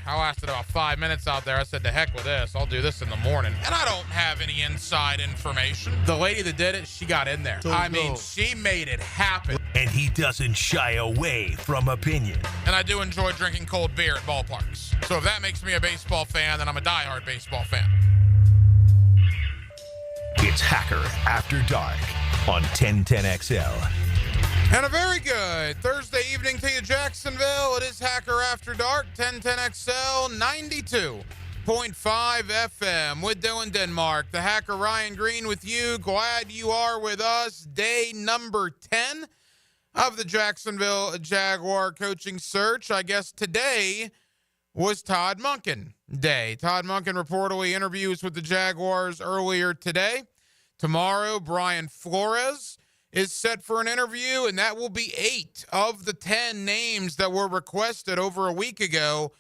I lasted about 5 minutes out there. I said, to heck with this. I'll do this in the morning. And I don't have any inside information. The lady that did it, she got in there. She made it happen. And he doesn't shy away from opinion. And I do enjoy drinking cold beer at ballparks. So if that makes me a baseball fan, then I'm a diehard baseball fan. It's Hacker After Dark on 1010XL. And a very good Thursday evening to you, Jacksonville. It is Hacker After Dark, 1010XL, 92.5 FM with Dylan Denmark. The Hacker Ryan Green with you. Glad you are with us. Day number 10 of the Jacksonville Jaguar coaching search. I guess today was Todd Monken day. Todd Monken reportedly interviews with the Jaguars earlier today. Tomorrow, Brian Flores is set for an interview, and that will be 8 of the 10 names that were requested over a week ago.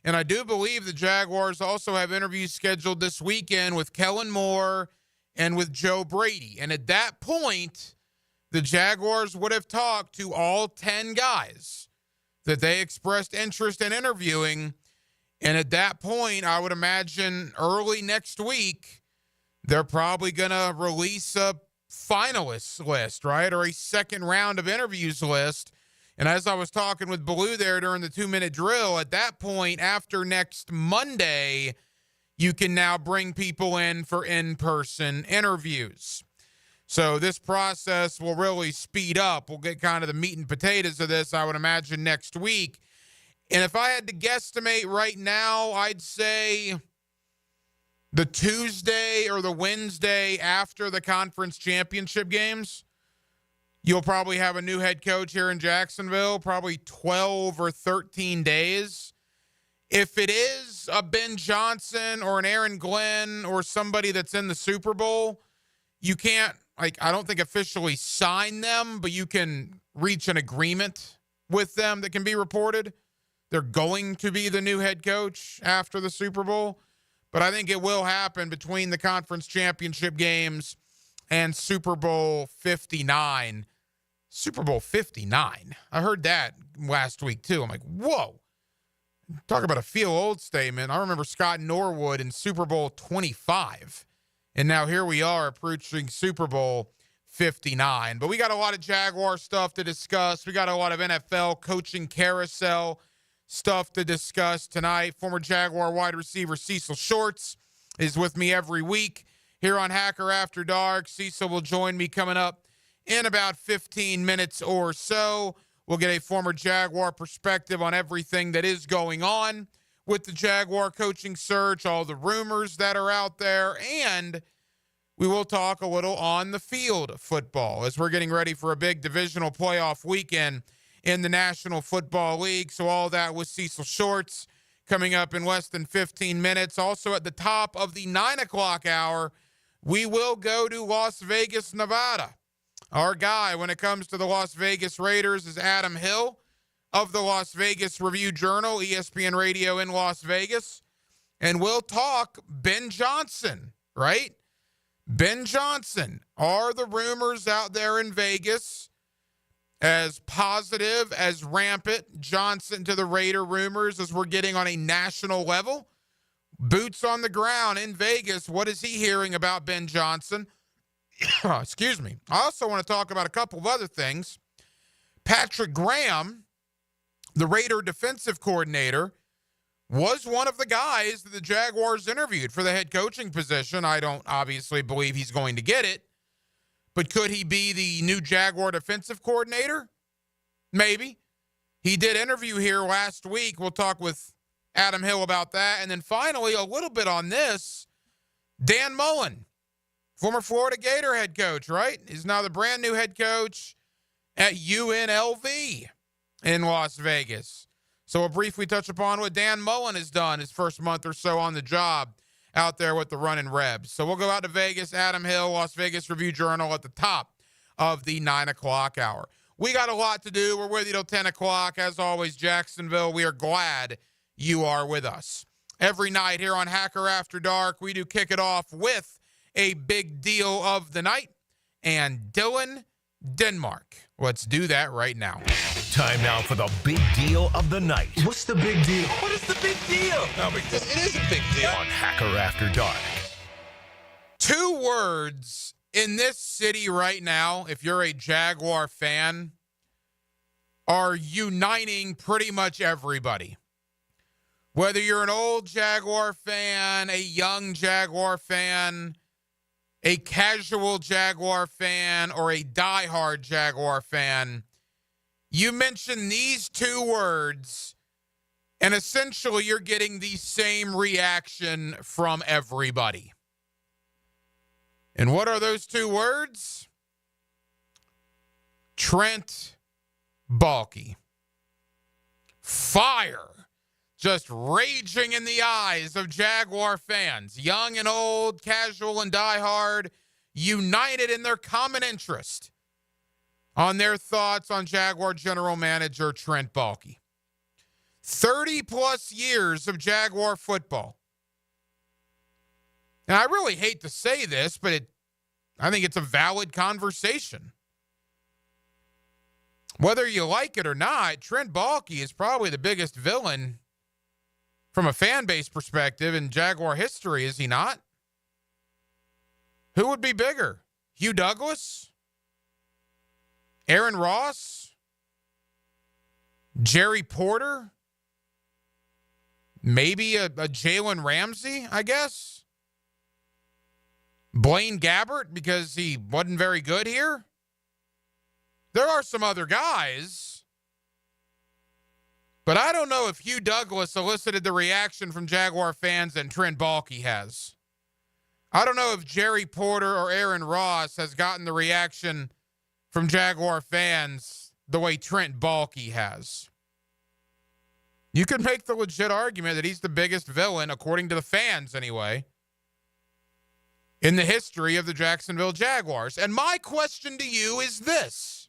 And I do believe the Jaguars also have interviews scheduled this weekend with Kellen Moore and with Joe Brady. And at that point, the Jaguars would have talked to all 10 guys that they expressed interest in interviewing. And at that point, I would imagine early next week, they're probably going to release a finalists list, right? Or a second round of interviews list. And as I was talking with Baloo there during the 2-minute drill, at that point, after next Monday, you can now bring people in for in-person interviews. So this process will really speed up. We'll get kind of the meat and potatoes of this, I would imagine, next week. And if I had to guesstimate right now, I'd say the Tuesday or the Wednesday after the conference championship games, you'll probably have a new head coach here in Jacksonville, probably 12 or 13 days. If it is a Ben Johnson or an Aaron Glenn or somebody that's in the Super Bowl, you can't, I don't think officially sign them, but you can reach an agreement with them that can be reported. They're going to be the new head coach after the Super Bowl. But I think it will happen between the conference championship games and Super Bowl 59. Super Bowl 59. I heard that last week, too. I'm like, whoa. Talk about a feel-old statement. I remember Scott Norwood in Super Bowl 25. And now here we are approaching Super Bowl 59. But we got a lot of Jaguar stuff to discuss. We got a lot of NFL coaching carousel stuff to discuss tonight. Former Jaguar wide receiver Cecil Shorts is with me every week here on Hacker After Dark. Cecil will join me coming up in about 15 minutes or so. We'll get a former Jaguar perspective on everything that is going on with the Jaguar coaching search, all the rumors that are out there, and we will talk a little on the field football as we're getting ready for a big divisional playoff weekend in the National Football League. So all that with Cecil Shorts coming up in less than 15 minutes. Also at the top of the 9 o'clock hour, we will go to Las Vegas, Nevada. Our guy when it comes to the Las Vegas Raiders is Adam Hill of the Las Vegas Review-Journal, ESPN Radio in Las Vegas. And we'll talk Ben Johnson, right? Ben Johnson. Are the rumors out there in Vegas as positive, as rampant Johnson to the Raider rumors as we're getting on a national level? Boots on the ground in Vegas. What is he hearing about Ben Johnson? Excuse me. I also want to talk about a couple of other things. Patrick Graham, the Raider defensive coordinator, was one of the guys that the Jaguars interviewed for the head coaching position. I don't obviously believe he's going to get it. But could he be the new Jaguar defensive coordinator? Maybe. He did interview here last week. We'll talk with Adam Hill about that. And then finally, a little bit on this, Dan Mullen, former Florida Gator head coach, right? He's now the brand new head coach at UNLV in Las Vegas. So we'll briefly touch upon what Dan Mullen has done his first month or so on the job out there with the running Rebs. So we'll go out to Vegas. Adam Hill, Las Vegas Review-Journal at the top of the 9 o'clock hour. We got a lot to do. We're with you till 10 o'clock. As always, Jacksonville, we are glad you are with us. Every night here on Hacker After Dark, we do kick it off with a big deal of the night and Dylan Denmark. Let's do that right now. Time now for the big deal of the night. What's the big deal? What is the big deal? No big deal. It is a big deal. On Hacker After Dark. 2 words in this city right now, if you're a Jaguar fan, are uniting pretty much everybody. Whether you're an old Jaguar fan, a young Jaguar fan, a casual Jaguar fan, or a diehard Jaguar fan, you mention these 2 words, and essentially you're getting the same reaction from everybody. And what are those 2 words? Trent Baalke. Fire just raging in the eyes of Jaguar fans, young and old, casual and diehard, united in their common interest on their thoughts on Jaguar general manager Trent Baalke. 30-plus years of Jaguar football. And I really hate to say this, but I think it's a valid conversation. Whether you like it or not, Trent Baalke is probably the biggest villain from a fan base perspective in Jaguar history, is he not? Who would be bigger? Hugh Douglas? Aaron Ross? Jerry Porter? Maybe a Jalen Ramsey, I guess? Blaine Gabbert, because he wasn't very good here? There are some other guys, but I don't know if Hugh Douglas elicited the reaction from Jaguar fans that Trent Baalke has. I don't know if Jerry Porter or Aaron Ross has gotten the reaction from Jaguar fans the way Trent Baalke has. You could make the legit argument that he's the biggest villain, according to the fans anyway, in the history of the Jacksonville Jaguars. And my question to you is this.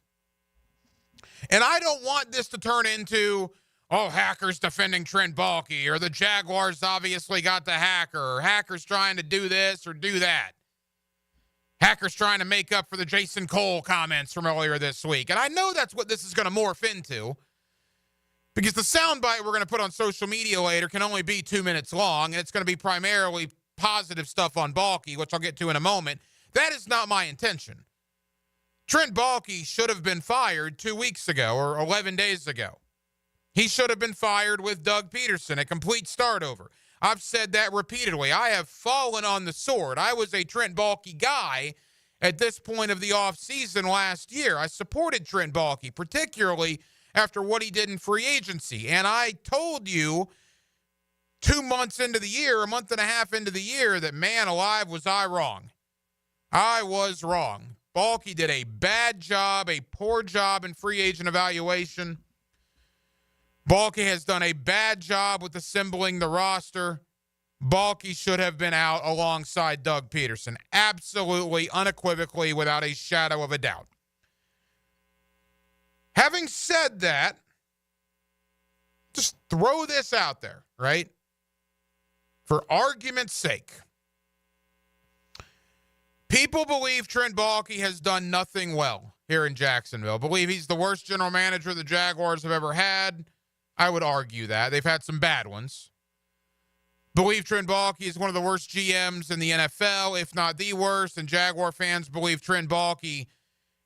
And I don't want this to turn into, oh, hackers defending Trent Baalke, or the Jaguars obviously got the hacker, or hackers trying to do this or do that. Hackers trying to make up for the Jason Cole comments from earlier this week. And I know that's what this is going to morph into, because the soundbite we're going to put on social media later can only be 2 minutes long, and it's going to be primarily positive stuff on Baalke, which I'll get to in a moment. That is not my intention. Trent Baalke should have been fired 2 weeks ago or 11 days ago. He should have been fired with Doug Peterson, a complete start over. I've said that repeatedly. I have fallen on the sword. I was a Trent Baalke guy at this point of the offseason last year. I supported Trent Baalke, particularly after what he did in free agency. And I told you 2 months into the year, a month and a half into the year, that, man alive, was I wrong. I was wrong. Baalke did a bad job, a poor job in free agent evaluation. Baalke has done a bad job with assembling the roster. Baalke should have been out alongside Doug Peterson. Absolutely, unequivocally, without a shadow of a doubt. Having said that, just throw this out there, right? For argument's sake. People believe Trent Baalke has done nothing well here in Jacksonville. Believe he's the worst general manager the Jaguars have ever had. I would argue that. They've had some bad ones. Believe Trent Baalke is one of the worst GMs in the NFL, if not the worst. And Jaguar fans believe Trent Baalke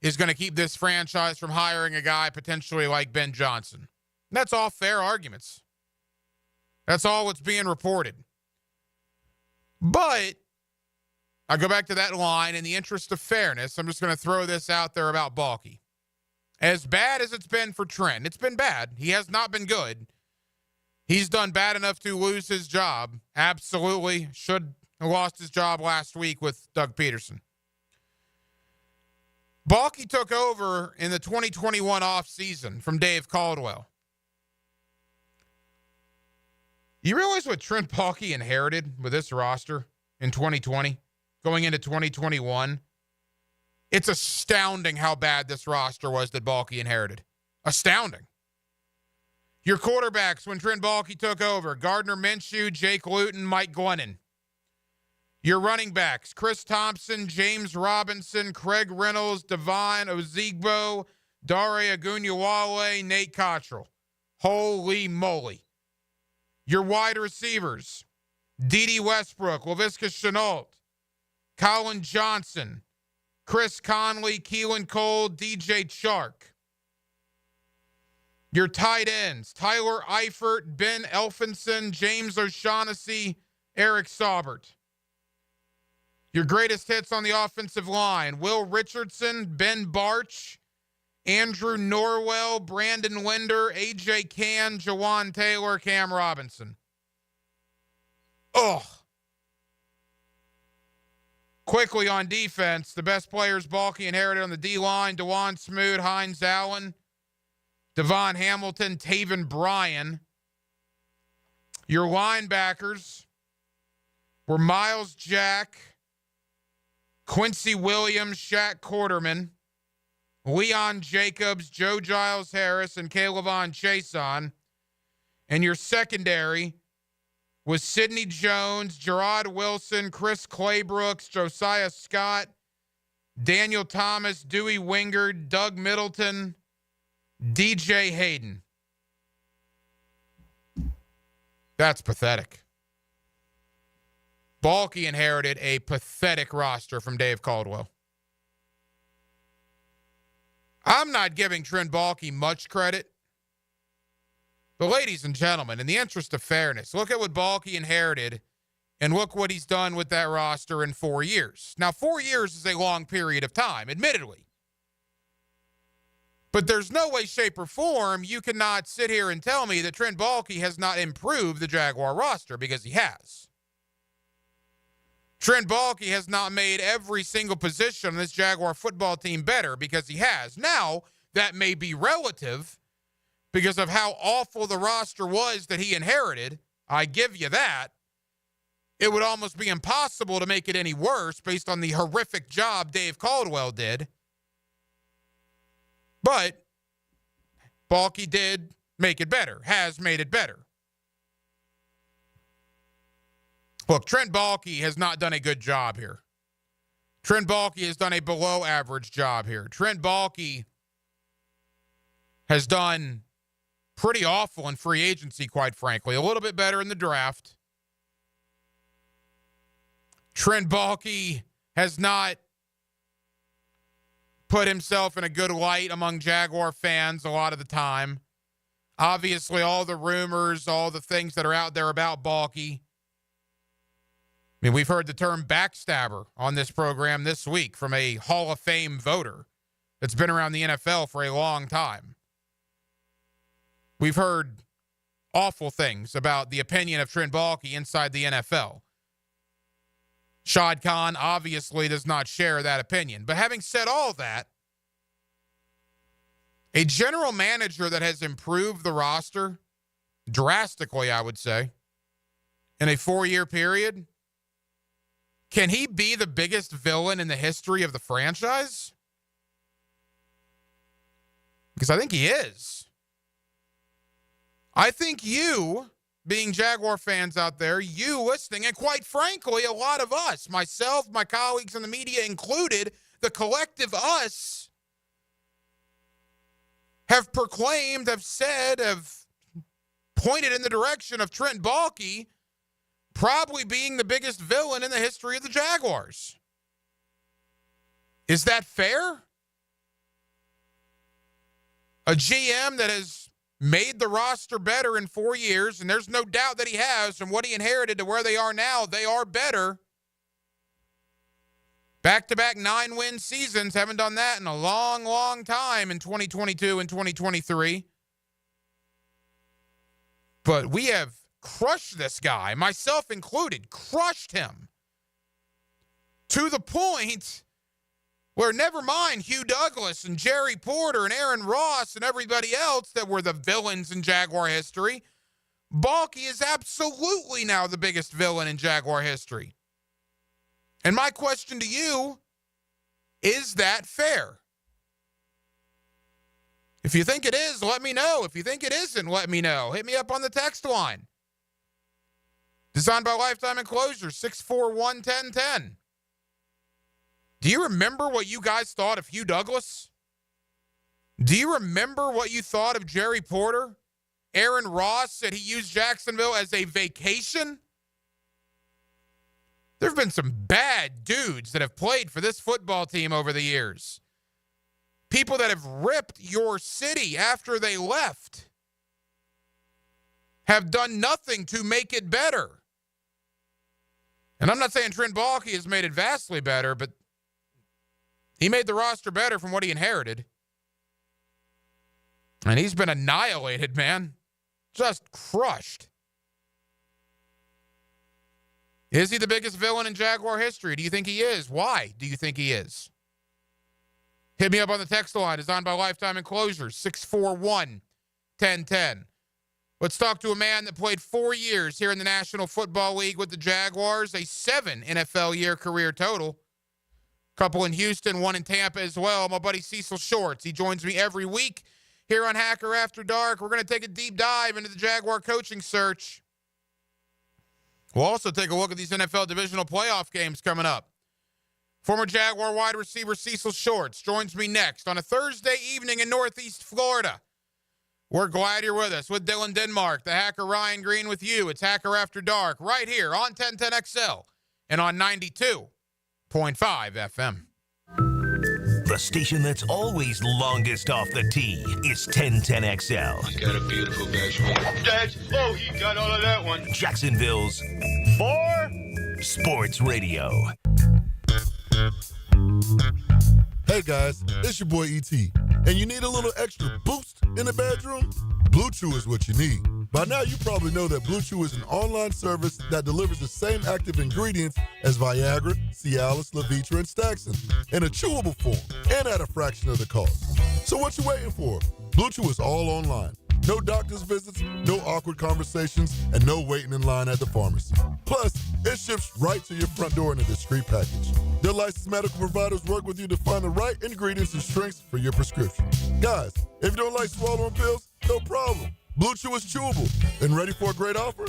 is going to keep this franchise from hiring a guy potentially like Ben Johnson. That's all fair arguments. That's all what's being reported. But I go back to that line. In the interest of fairness, I'm just going to throw this out there about Baalke. As bad as it's been for Trent, it's been bad. He has not been good. He's done bad enough to lose his job. Absolutely should have lost his job last week with Doug Peterson. Baalke took over in the 2021 offseason from Dave Caldwell. You realize what Trent Baalke inherited with this roster in 2020, going into 2021? It's astounding how bad this roster was that Baalke inherited. Astounding. Your quarterbacks when Trent Baalke took over: Gardner Minshew, Jake Luton, Mike Glennon. Your running backs: Chris Thompson, James Robinson, Craig Reynolds, Devon Ozigbo, Dare Agunyawale, Nate Cottrell. Holy moly. Your wide receivers, Dede Westbrook, Laviska Shenault, Colin Johnson, Chris Conley, Keelan Cole, DJ Chark. Your tight ends, Tyler Eifert, Ben Elfinson, James O'Shaughnessy, Eric Saubert. Your greatest hits on the offensive line, Will Richardson, Ben Barch, Andrew Norwell, Brandon Linder, A.J. Cann, Jawan Taylor, Cam Robinson. Ugh. Quickly on defense, the best players Baalke inherited on the D-line, DeJuan Smoot, Hines Allen, Devon Hamilton, Taven Bryan. Your linebackers were Miles Jack, Quincy Williams, Shaq Quarterman, Leon Jacobs, Joe Giles Harris, and Calevon Chason. And your secondary was Sidney Jones, Gerard Wilson, Chris Claybrooks, Josiah Scott, Daniel Thomas, Dewey Wingard, Doug Middleton, DJ Hayden. That's pathetic. Baalke inherited a pathetic roster from Dave Caldwell. I'm not giving Trent Baalke much credit. But ladies and gentlemen, in the interest of fairness, look at what Baalke inherited and look what he's done with that roster in 4 years. Now, 4 years is a long period of time, admittedly. But there's no way, shape, or form you cannot sit here and tell me that Trent Baalke has not improved the Jaguar roster, because he has. Trent Baalke has not made every single position on this Jaguar football team better, because he has. Now, that may be relative because of how awful the roster was that he inherited. I give you that. It would almost be impossible to make it any worse based on the horrific job Dave Caldwell did. But Baalke did make it better, has made it better. Look, Trent Baalke has not done a good job here. Trent Baalke has done a below average job here. Trent Baalke has done pretty awful in free agency, quite frankly. A little bit better in the draft. Trent Baalke has not put himself in a good light among Jaguar fans a lot of the time. Obviously, all the rumors, all the things that are out there about Baalke. I mean, we've heard the term backstabber on this program this week from a Hall of Fame voter that's been around the NFL for a long time. We've heard awful things about the opinion of Trent Baalke inside the NFL. Shad Khan obviously does not share that opinion. But having said all that, a general manager that has improved the roster drastically, I would say, in a 4-year period, can he be the biggest villain in the history of the franchise? Because I think he is. I think you, being Jaguar fans out there, you listening, and quite frankly, a lot of us, myself, my colleagues in the media included, the collective us, have proclaimed, have said, have pointed in the direction of Trent Baalke probably being the biggest villain in the history of the Jaguars. Is that fair? A GM that has made the roster better in 4 years, and there's no doubt that he has, from what he inherited to where they are now, they are better. Back-to-back 9-win seasons, haven't done that in a long, long time in 2022 and 2023. But we have crushed this guy, myself included, crushed him to the point where, never mind Hugh Douglas and Jerry Porter and Aaron Ross and everybody else that were the villains in Jaguar history, Baalke is absolutely now the biggest villain in Jaguar history. And my question to you, is that fair? If you think it is, let me know. If you think it isn't, let me know. Hit me up on the text line. Designed by Lifetime Enclosure, 641-1010. Do you remember what you guys thought of Hugh Douglas? Do you remember what you thought of Jerry Porter? Aaron Ross said he used Jacksonville as a vacation. There have been some bad dudes that have played for this football team over the years. People that have ripped your city after they left have done nothing to make it better. And I'm not saying Trent Baalke has made it vastly better, but he made the roster better from what he inherited. And he's been annihilated, man. Just crushed. Is he the biggest villain in Jaguar history? Do you think he is? Why do you think he is? Hit me up on the text line. Designed by Lifetime Enclosures, 641-1010. Let's talk to a man that played 4 years here in the National Football League with the Jaguars, a 7 NFL year career total. Couple in Houston, one in Tampa as well. My buddy Cecil Shorts. He joins me every week here on Hacker After Dark. We're going to take a deep dive into the Jaguar coaching search. We'll also take a look at these NFL divisional playoff games coming up. Former Jaguar wide receiver Cecil Shorts joins me next on a Thursday evening in Northeast Florida. We're glad you're with us. With Dylan Denmark, the Hacker Ryan Green with you. It's Hacker After Dark right here on 1010XL and on 92.5 FM. The station that's always longest off the tee is 1010XL. You got a beautiful bedroom. Dad, oh, he got all of that one. Jacksonville's Sports Radio. Hey guys, it's your boy E.T. And you need a little extra boost in the bedroom? Blue Chew is what you need. By now you probably know that Blue Chew is an online service that delivers the same active ingredients as Viagra, Cialis, Levitra, and Staxin in a chewable form and at a fraction of the cost. So what you waiting for? Blue Chew is all online. No doctor's visits, no awkward conversations, and no waiting in line at the pharmacy. Plus, it ships right to your front door in a discreet package. Their licensed medical providers work with you to find the right ingredients and strengths for your prescription. Guys, if you don't like swallowing pills, no problem. Blue Chew is chewable. And ready for a great offer?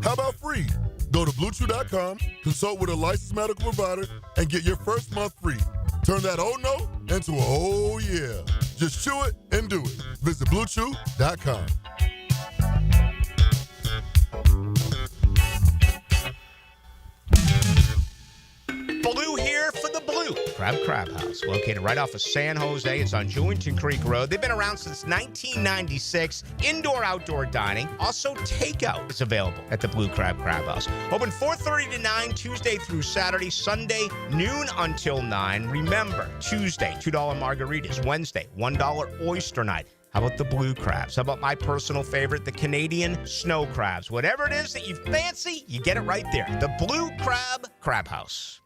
How about free? Go to BlueChew.com, consult with a licensed medical provider, and get your first month free. Turn that oh no into a oh yeah. Just chew it and do it. Visit BlueChew.com. Blue here for the Blue Crab House, located right off of San Jose. It's on Jewington Creek Road. They've been around since 1996. Indoor-outdoor dining. Also, takeout is available at the Blue Crab House. Open 4:30 to 9, Tuesday through Saturday. Sunday, noon until 9. Remember, Tuesday, $2 margaritas. Wednesday, $1 oyster night. How about the blue crabs? How about my personal favorite, the Canadian snow crabs? Whatever it is that you fancy, you get it right there. The Blue Crab House.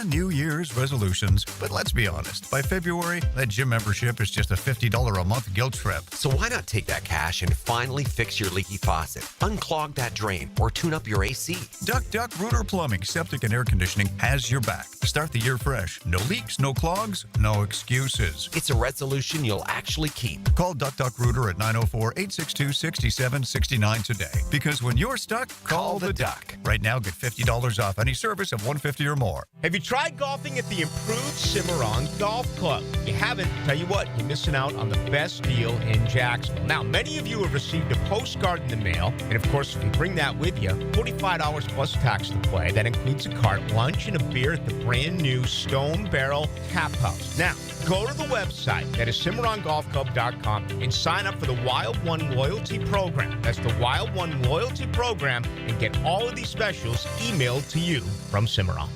New Year's resolutions. But let's be honest, by February, that gym membership is just a $50 a month guilt trip. So why not take that cash and finally fix your leaky faucet, unclog that drain, or tune up your AC? Duck Rooter Plumbing, Septic and Air Conditioning has your back. Start the year fresh. No leaks, no clogs, no excuses. It's a resolution you'll actually keep. Call Duck Rooter at 904-862-6769 today. Because when you're stuck, call the Duck. Right now, get $50 off any service of $150 or more. Have you tried golfing at the improved Cimarron Golf Club? If you haven't, tell you what, you're missing out on the best deal in Jacksonville. Now, many of you have received a postcard in the mail, and of course, if you bring that with you, $45 plus tax to play. That includes a cart, lunch, and a beer at the brand new Stone Barrel Tap House. Now, go to the website, that is CimarronGolfClub.com, and sign up for the Wild One Loyalty Program. That's the Wild One Loyalty Program, and get all of these specials emailed to you from Cimarron.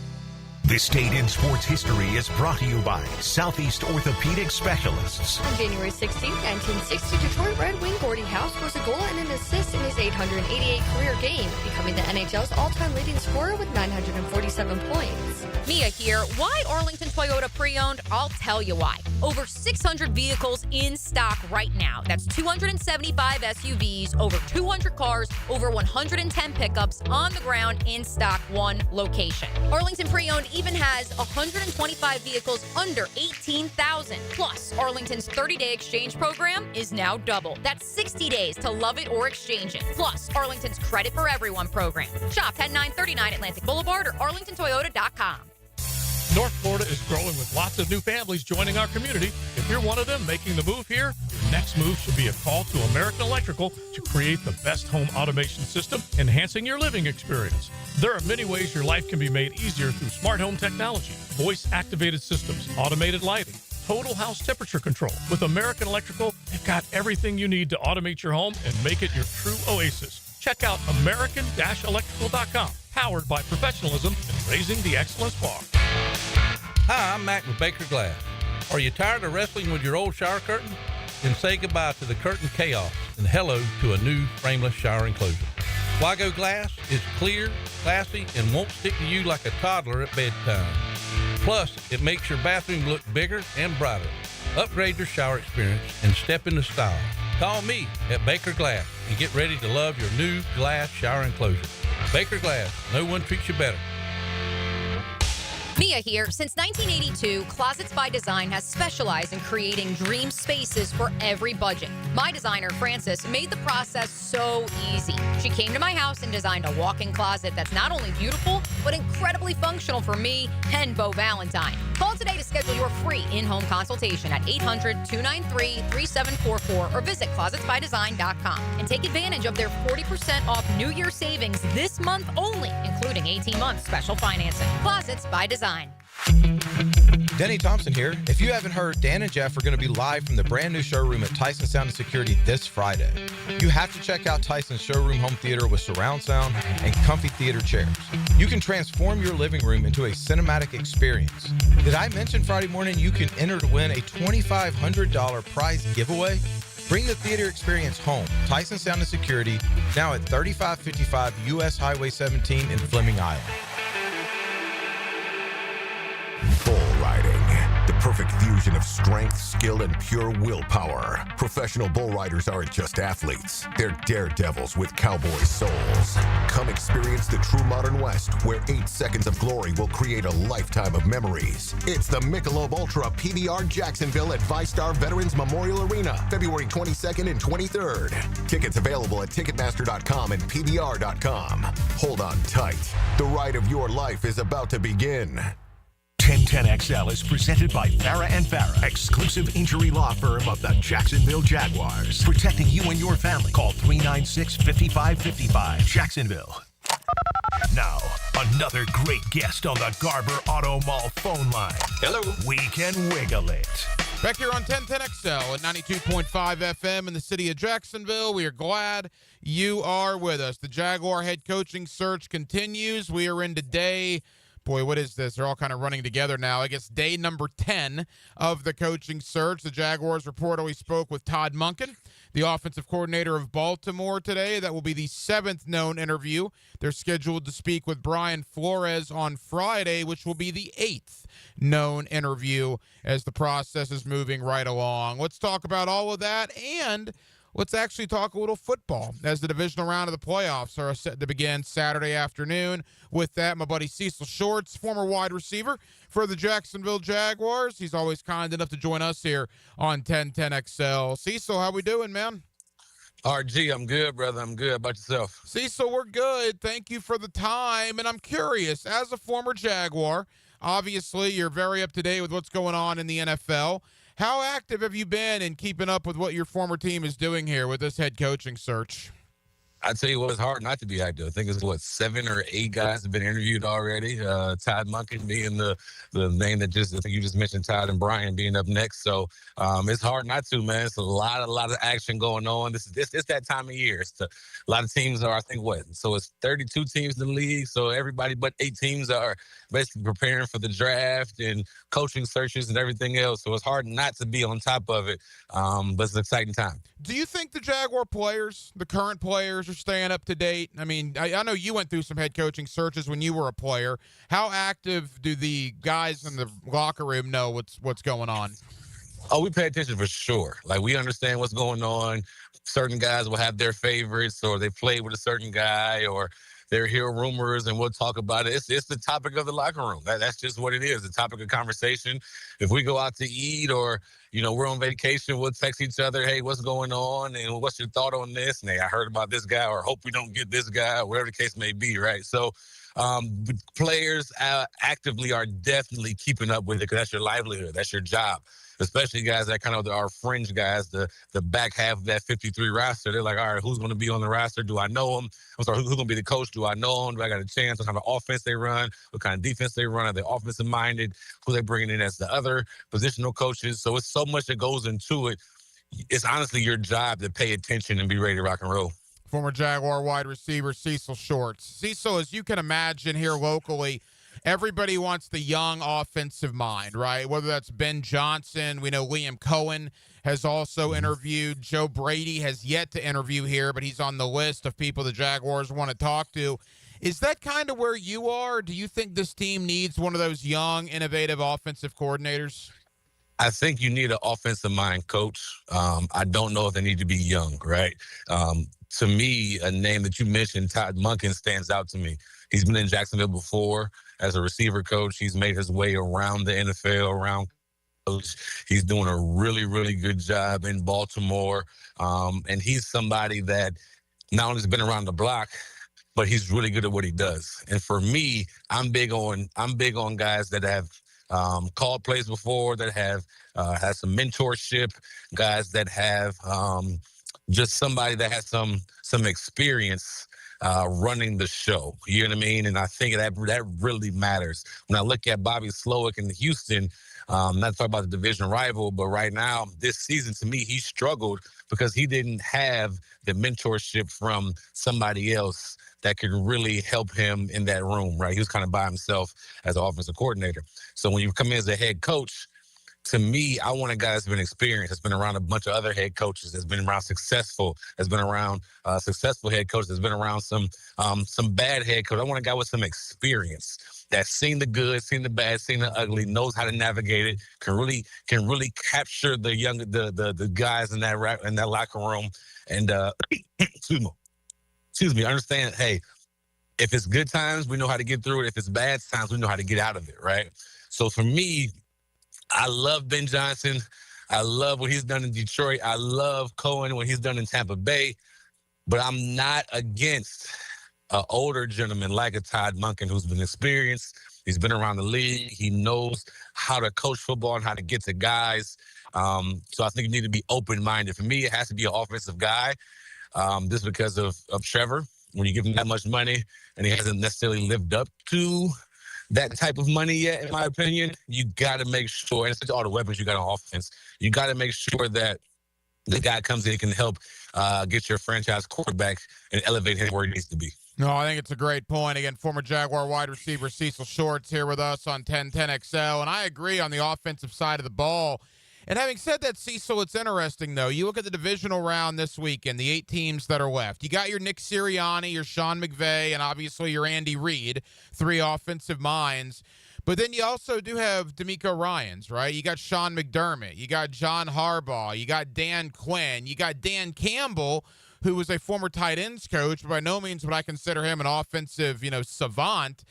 This Date in Sports History is brought to you by Southeast Orthopedic Specialists. On January 16, 1960, Detroit Red Wing Gordie Howe scores a goal and an assist in his 888 career game, becoming the NHL's all-time leading scorer with 947 points. Mia here. Why Arlington Toyota Pre-Owned? I'll tell you why. Over 600 vehicles in stock right now. That's 275 SUVs, over 200 cars, over 110 pickups on the ground in stock, one location. Arlington Pre-Owned even has 125 vehicles under $18,000. Plus, Arlington's 30-day exchange program is now double. That's 60 days to love it or exchange it. Plus, Arlington's Credit for Everyone program. Shop 10939 Atlantic Boulevard or arlingtontoyota.com. North Florida is growing with lots of new families joining our community. If you're one of them making the move here, your next move should be a call to American Electrical to create the best home automation system, enhancing your living experience. There are many ways your life can be made easier through smart home technology, voice-activated systems, automated lighting, total house temperature control. With American Electrical, they've got everything you need to automate your home and make it your true oasis. Check out American-Electrical.com, powered by professionalism and raising the excellence bar. Hi, I'm Mac with Baker Glass. Are you tired of wrestling with your old shower curtain? Then say goodbye to the curtain chaos and hello to a new frameless shower enclosure. Wago Glass is clear, classy, and won't stick to you like a toddler at bedtime. Plus, it makes your bathroom look bigger and brighter. Upgrade your shower experience and step into style. Call me at Baker Glass and get ready to love your new glass shower enclosure. Baker Glass, no one treats you better. Mia here. Since 1982, Closets by Design has specialized in creating dream spaces for every budget. My designer, Frances, made the process so easy. She came to my house and designed a walk-in closet that's not only beautiful, but incredibly functional for me and Beau Valentine. Call today to schedule your free in-home consultation at 800-293-3744 or visit closetsbydesign.com and take advantage of their 40% off New Year savings this month only, including 18 months special financing. Closets by Design. Denny Thompson here. If you haven't heard, Dan and Jeff are going to be live from the brand new showroom at Tyson Sound and Security this Friday. You have to check out Tyson's showroom home theater with surround sound and comfy theater chairs. You can transform your living room into a cinematic experience. Did I mention Friday morning you can enter to win a $2,500 prize giveaway? Bring the theater experience home. Tyson Sound and Security, now at 3555 U.S. Highway 17 in Fleming, Iowa. Bull riding, the perfect fusion of strength, skill, and pure willpower. Professional bull riders aren't just athletes. They're daredevils with cowboy souls. Come experience the true modern West, where 8 seconds of glory will create a lifetime of memories. It's the Michelob Ultra PBR Jacksonville at ViStar Veterans Memorial Arena, February 22nd and 23rd. Tickets available at Ticketmaster.com and PBR.com. Hold on tight. The ride of your life is about to begin. 1010XL is presented by Farah & Farah, exclusive injury law firm of the Jacksonville Jaguars. Protecting you and your family. Call 396-5555, Jacksonville. Now, another great guest on the Garber Auto Mall phone line. Hello. We can wiggle it. Back here on 1010XL at 92.5 FM in the city of Jacksonville. We are glad you are with us. The Jaguar head coaching search continues. We are into day... Boy, what is this? They're all kind of running together now. I guess day number 10 of the coaching search. The Jaguars report we spoke with Todd Monken, the offensive coordinator of Baltimore today. That will be the 7th known interview. They're scheduled to speak with Brian Flores on Friday, which will be the 8th known interview as the process is moving right along. Let's talk about all of that, and let's actually talk a little football as the divisional round of the playoffs are set to begin Saturday afternoon. With that, my buddy Cecil Shorts, former wide receiver for the Jacksonville Jaguars. He's always kind enough to join us here on 1010XL. Cecil, how we doing, man? RG, I'm good, brother. I'm good. How about yourself? Cecil, we're good. Thank you for the time. And I'm curious, as a former Jaguar, obviously you're very up to date with what's going on in the NFL. How active have you been in keeping up with what your former team is doing here with this head coaching search? I tell you what, it's hard not to be active. I think it's 7 or 8 guys have been interviewed already. Todd Monken being the name that I think you just mentioned, Todd and Brian being up next. So it's hard not to, man. It's a lot of action going on. It's that time of year. A lot of teams are, I think, so it's 32 teams in the league. So everybody but 8 teams are basically preparing for the draft and coaching searches and everything else. So it's hard not to be on top of it. But it's an exciting time. Do you think the Jaguar players, the current players, are staying up to date? I mean, I know you went through some head coaching searches when you were a player. How active do the guys in the locker room know what's going on? Oh, we pay attention for sure. Like, we understand what's going on. Certain guys will have their favorites, or they play with a certain guy, or they'll hear rumors and we'll talk about it. It's the topic of the locker room. That's just what it is, the topic of conversation. If we go out to eat or, we're on vacation, we'll text each other, hey, what's going on? And what's your thought on this? And hey, I heard about this guy, or hope we don't get this guy, or whatever the case may be, right? So players actively are definitely keeping up with it because that's your livelihood. That's your job. Especially guys that kind of are fringe guys, the back half of that 53 roster. They're like, all right, who's going to be on the roster? Do I know him? I'm sorry, who's going to be the coach? Do I know him? Do I got a chance? What kind of offense they run? What kind of defense they run? Are they offensive minded? Who they bringing in as the other positional coaches? So it's so much that goes into it. It's honestly your job to pay attention and be ready to rock and roll. Former Jaguar wide receiver Cecil Shorts. Cecil, as you can imagine here locally, everybody wants the young offensive mind, right? Whether that's Ben Johnson, we know Liam Cohen has also interviewed. Joe Brady has yet to interview here, but he's on the list of people the Jaguars want to talk to. Is that kind of where you are? Do you think this team needs one of those young, innovative offensive coordinators? I think you need an offensive mind coach. I don't know if they need to be young, right? To me, a name that you mentioned, Todd Monken, stands out to me. He's been in Jacksonville before as a receiver coach. He's made his way around the NFL, around coach. He's doing a really, really good job in Baltimore. And he's somebody that not only has been around the block, but he's really good at what he does. And for me, I'm big on guys that have called plays before, that have had some mentorship, guys that have just somebody that has some experience running the show. You know what I mean? And I think that really matters. When I look at Bobby Slowick in Houston, not to talk about the division rival, but right now, this season, to me, he struggled because he didn't have the mentorship from somebody else that could really help him in that room, right? He was kind of by himself as an offensive coordinator. So when you come in as a head coach, to me, I want a guy that's been experienced, that's been around a bunch of other head coaches, that's been around successful, that's been around successful head coaches, that's been around some bad head coach. I want a guy with some experience that's seen the good, seen the bad, seen the ugly, knows how to navigate it, can really capture the guys in that locker room, and excuse me, understand. Hey, if it's good times, we know how to get through it. If it's bad times, we know how to get out of it, right? So for me, I love Ben Johnson. I love what he's done in Detroit. I love Cohen, what he's done in Tampa Bay. But I'm not against an older gentleman like a Todd Monken who's been experienced. He's been around the league. He knows how to coach football and how to get to guys. So I think you need to be open-minded. For me, it has to be an offensive guy. Just because of Trevor. When you give him that much money and he hasn't necessarily lived up to that type of money yet, in my opinion, you got to make sure, and it's all the weapons you got on offense, you got to make sure that the guy comes in and can help get your franchise quarterback and elevate him where he needs to be. No, I think it's a great point. Again, former Jaguar wide receiver Cecil Shorts here with us on 1010XL, and I agree on the offensive side of the ball. And having said that, Cecil, it's interesting, though. You look at the divisional round this weekend, the 8 teams that are left. You got your Nick Sirianni, your Sean McVay, and obviously your Andy Reid, 3 offensive minds. But then you also do have D'Amico Ryans, right? You got Sean McDermott. You got John Harbaugh. You got Dan Quinn. You got Dan Campbell, who was a former tight ends coach, but by no means would I consider him an offensive, savant.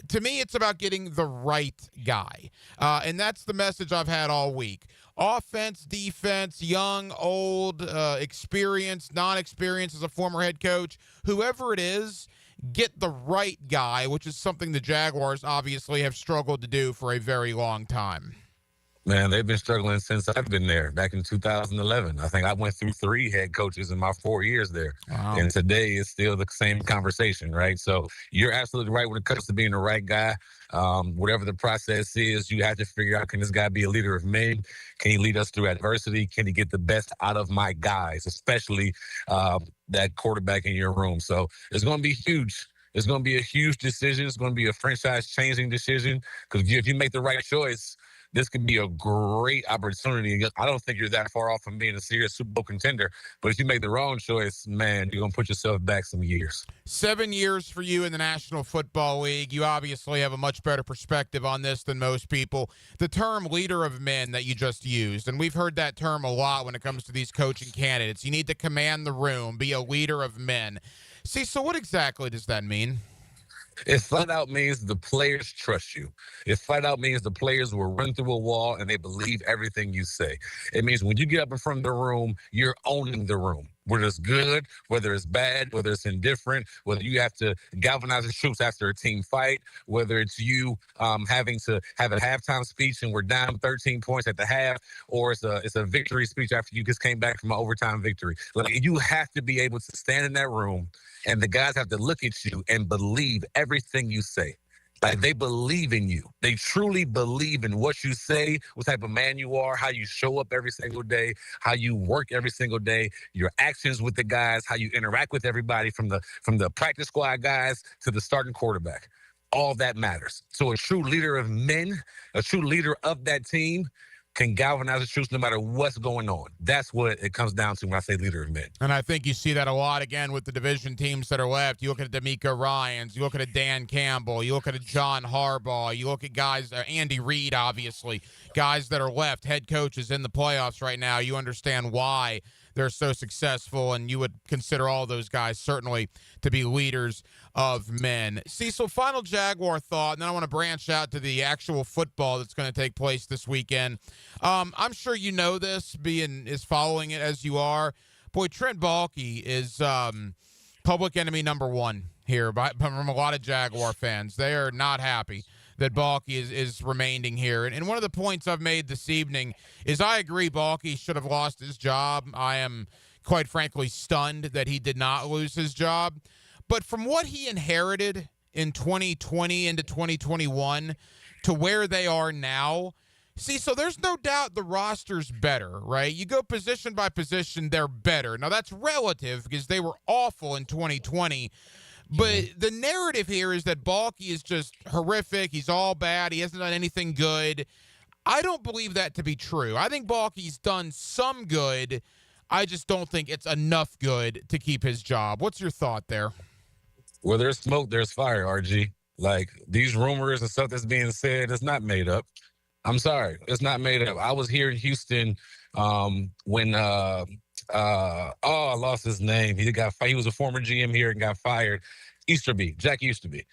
To me, it's about getting the right guy. And that's the message I've had all week. Offense, defense, young, old, experienced, non-experienced as a former head coach, whoever it is, get the right guy, which is something the Jaguars obviously have struggled to do for a very long time. Man, they've been struggling since I've been there back in 2011. I think I went through 3 head coaches in my 4 years there. Wow. And today is still the same conversation, right? So you're absolutely right when it comes to being the right guy. Whatever the process is, you have to figure out, can this guy be a leader of men? Can he lead us through adversity? Can he get the best out of my guys, especially that quarterback in your room? So it's going to be huge. It's going to be a huge decision. It's going to be a franchise-changing decision because if you make the right choice, this could be a great opportunity. I don't think you're that far off from being a serious Super Bowl contender. But if you make the wrong choice, man, you're going to put yourself back some years. 7 years for you in the National Football League. You obviously have a much better perspective on this than most people. The term leader of men that you just used, and we've heard that term a lot when it comes to these coaching candidates. You need to command the room, be a leader of men. See, so what exactly does that mean? It flat out means the players trust you. It flat out means the players will run through a wall and they believe everything you say. It means when you get up in front of the room, you're owning the room. Whether it's good, whether it's bad, whether it's indifferent, whether you have to galvanize the troops after a team fight, whether it's you having to have a halftime speech and we're down 13 points at the half, or it's a victory speech after you just came back from an overtime victory. Like, you have to be able to stand in that room and the guys have to look at you and believe everything you say. Like, they believe in you. They truly believe in what you say, what type of man you are, how you show up every single day, how you work every single day, your actions with the guys, how you interact with everybody from the practice squad guys to the starting quarterback. All that matters. So a true leader of men, a true leader of that team can galvanize the troops no matter what's going on. That's what it comes down to when I say leader of men. And I think you see that a lot, again, with the division teams that are left. You look at D'Amico Ryans, you look at a Dan Campbell, you look at a John Harbaugh, you look at guys, Andy Reid, obviously, guys that are left, head coaches in the playoffs right now. You understand why they're so successful, and you would consider all those guys certainly to be leaders of men. Cecil, final Jaguar thought, and then I want to branch out to the actual football that's going to take place this weekend. I'm sure you know this, being is following it as you are. Boy, Trent Baalke is public enemy number one here from a lot of Jaguar fans. They are not happy that Baalke is remaining here. And one of the points I've made this evening is I agree Baalke should have lost his job. I am, quite frankly, stunned that he did not lose his job. But from what he inherited in 2020 into 2021 to where they are now, see, so there's no doubt the roster's better, right? You go position by position, they're better. Now, that's relative because they were awful in 2020. But the narrative here is that Baalke is just horrific. He's all bad. He hasn't done anything good. I don't believe that to be true. I think Baalke's done some good. I just don't think it's enough good to keep his job. What's your thought there? Where there's smoke, there's fire, RG. Like, these rumors and stuff that's being said, it's not made up. I'm sorry. It's not made up. I was here in Houston when I lost his name. He was a former GM here and got fired. Jack Easterby.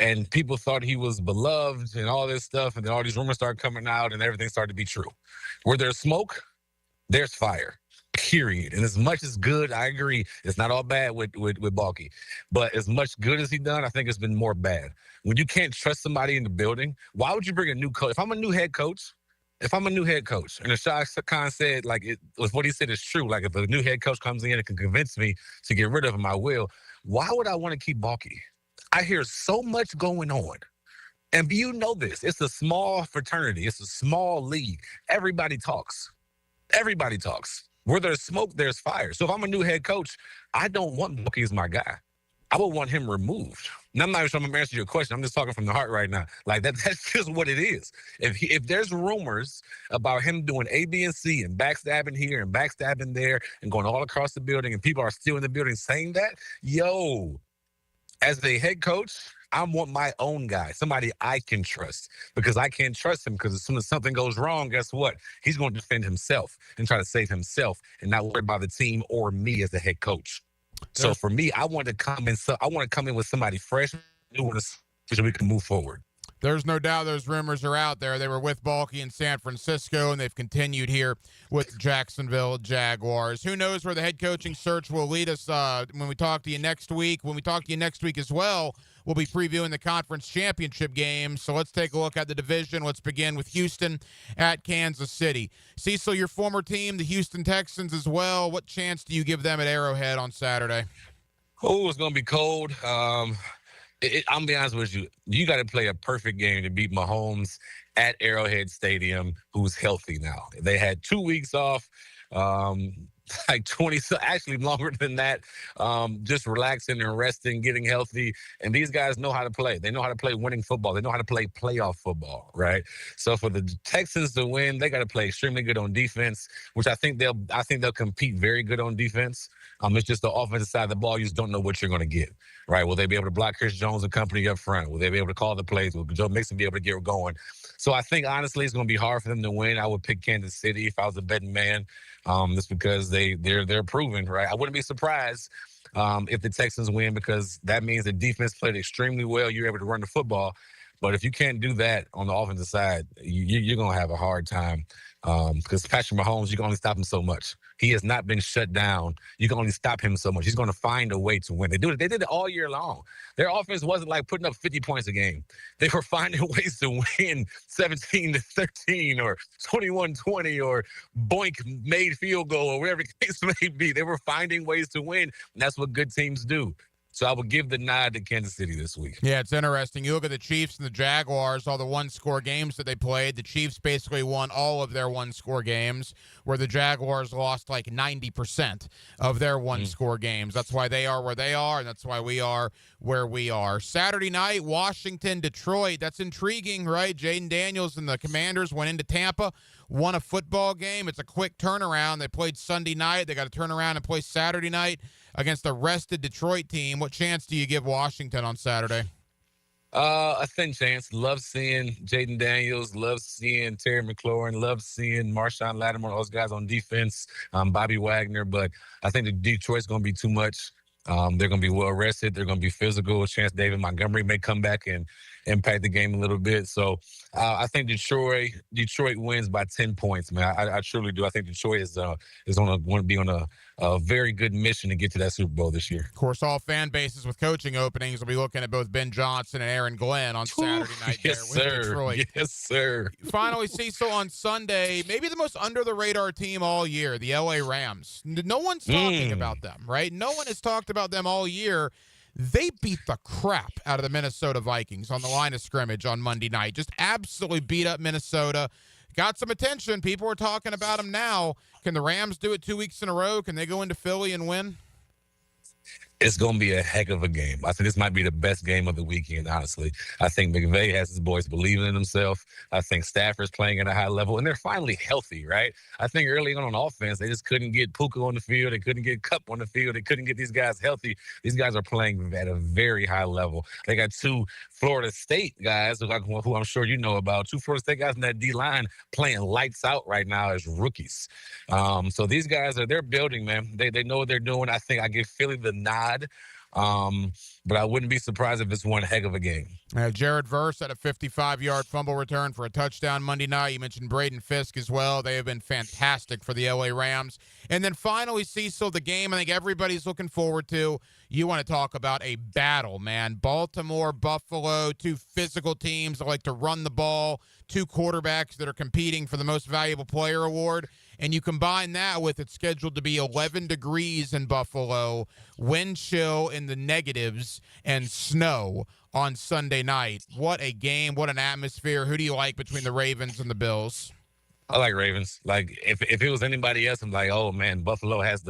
And people thought he was beloved and all this stuff. And then all these rumors started coming out and everything started to be true. Where there's smoke, there's fire. Period. And as much as good, I agree, it's not all bad with Baalke. But as much good as he done, I think it's been more bad. When you can't trust somebody in the building, why would you bring a new coach? If I'm a new head coach, and Rashad Khan said, what he said is true, like if a new head coach comes in and can convince me to get rid of him, I will. Why would I want to keep Baalke? I hear so much going on. And you know this. It's a small fraternity. It's a small league. Everybody talks. Everybody talks. Where there's smoke, there's fire. So if I'm a new head coach, I don't want Baalke as my guy. I would want him removed. And I'm not even sure I'm going to answer your question. I'm just talking from the heart right now. Like, that's just what it is. If there's rumors about him doing A, B, and C and backstabbing here and backstabbing there and going all across the building and people are still in the building saying that, as a head coach, I want my own guy, somebody I can trust, because I can't trust him because as soon as something goes wrong, guess what? He's going to defend himself and try to save himself and not worry about the team or me as the head coach. So for me, I want to come in with somebody fresh, new, so we can move forward. There's no doubt those rumors are out there. They were with Baalke in San Francisco, and they've continued here with Jacksonville Jaguars. Who knows where the head coaching search will lead us when we talk to you next week. When we talk to you next week as well, we'll be previewing the conference championship game. So let's take a look at the division. Let's begin with Houston at Kansas City. Cecil, your former team, the Houston Texans as well. What chance do you give them at Arrowhead on Saturday? Oh, it's going to be cold. I'm be honest with you. You got to play a perfect game to beat Mahomes at Arrowhead Stadium, who's healthy now. They had 2 weeks off, like 20, actually longer than that, just relaxing and resting, getting healthy. And these guys know how to play. They know how to play winning football. They know how to play playoff football, right? So for the Texans to win, they got to play extremely good on defense, which I think they'll compete very good on defense. It's just the offensive side of the ball. You just don't know what you're going to get, right? Will they be able to block Chris Jones and company up front? Will they be able to call the plays? Will Joe Mixon be able to get going? So I think, honestly, it's going to be hard for them to win. I would pick Kansas City if I was a betting man, just because they're proven, right? I wouldn't be surprised if the Texans win, because that means the defense played extremely well. You're able to run the football. But if you can't do that on the offensive side, you're going to have a hard time, because Patrick Mahomes, you can only stop him so much. He has not been shut down. You can only stop him so much. He's going to find a way to win. They did it all year long. Their offense wasn't like putting up 50 points a game. They were finding ways to win 17-13 or 21-20 or boink made field goal or whatever the case may be. They were finding ways to win, and that's what good teams do. So I would give the nod to Kansas City this week. Yeah, it's interesting. You look at the Chiefs and the Jaguars, all the one-score games that they played. The Chiefs basically won all of their one-score games, where the Jaguars lost like 90% of their one-score games. That's why they are where they are, and that's why we are where we are. Saturday night, Washington, Detroit. That's intriguing, right? Jaden Daniels and the Commanders went into Tampa, won a football game. It's a quick turnaround. They played Sunday night. They got to turn around and play Saturday night against a rested Detroit team. What chance do you give Washington on Saturday? A thin chance. Love seeing Jaden Daniels. Love seeing Terry McLaurin. Love seeing Marshawn Lattimore, those guys on defense, Bobby Wagner. But I think the Detroit's going to be too much. They're going to be well rested. They're going to be physical. A chance David Montgomery may come back and impact the game a little bit. So I think Detroit wins by 10 points, man. I truly do. I think Detroit is going to be on a very good mission to get to that Super Bowl this year. Of course, all fan bases with coaching openings will be looking at both Ben Johnson and Aaron Glenn on Saturday night there with Detroit. Yes, sir. Finally, Cecil, on Sunday, maybe the most under-the-radar team all year, the LA Rams. No one's talking about them, right? No one has talked about them all year. They beat the crap out of the Minnesota Vikings on the line of scrimmage on Monday night. Just absolutely beat up Minnesota. Got some attention. People are talking about them now. Can the Rams do it 2 weeks in a row? Can they go into Philly and win? It's going to be a heck of a game. I think this might be the best game of the weekend, honestly. I think McVay has his boys believing in himself. I think Stafford's playing at a high level, and they're finally healthy, right? I think early on offense, they just couldn't get Puka on the field. They couldn't get Kupp on the field. They couldn't get these guys healthy. These guys are playing at a very high level. They got two Florida State guys, who I'm sure you know about, two Florida State guys in that D-line playing lights out right now as rookies. So these guys they're building, man. They know what they're doing. I think I give Philly the nod. But I wouldn't be surprised if it's one heck of a game. Jared Verse had a 55-yard fumble return for a touchdown Monday night. You mentioned Braden Fisk as well. They have been fantastic for the LA Rams. And then finally, Cecil, the game I think everybody's looking forward to. You want to talk about a battle, man. Baltimore, Buffalo, two physical teams that like to run the ball, two quarterbacks that are competing for the most valuable player award. And you combine that with it's scheduled to be 11 degrees in Buffalo, wind chill in the negatives, and snow on Sunday night. What a game. What an atmosphere. Who do you like between the Ravens and the Bills? I like Ravens. Like, if it was anybody else, I'm like, oh, man, Buffalo has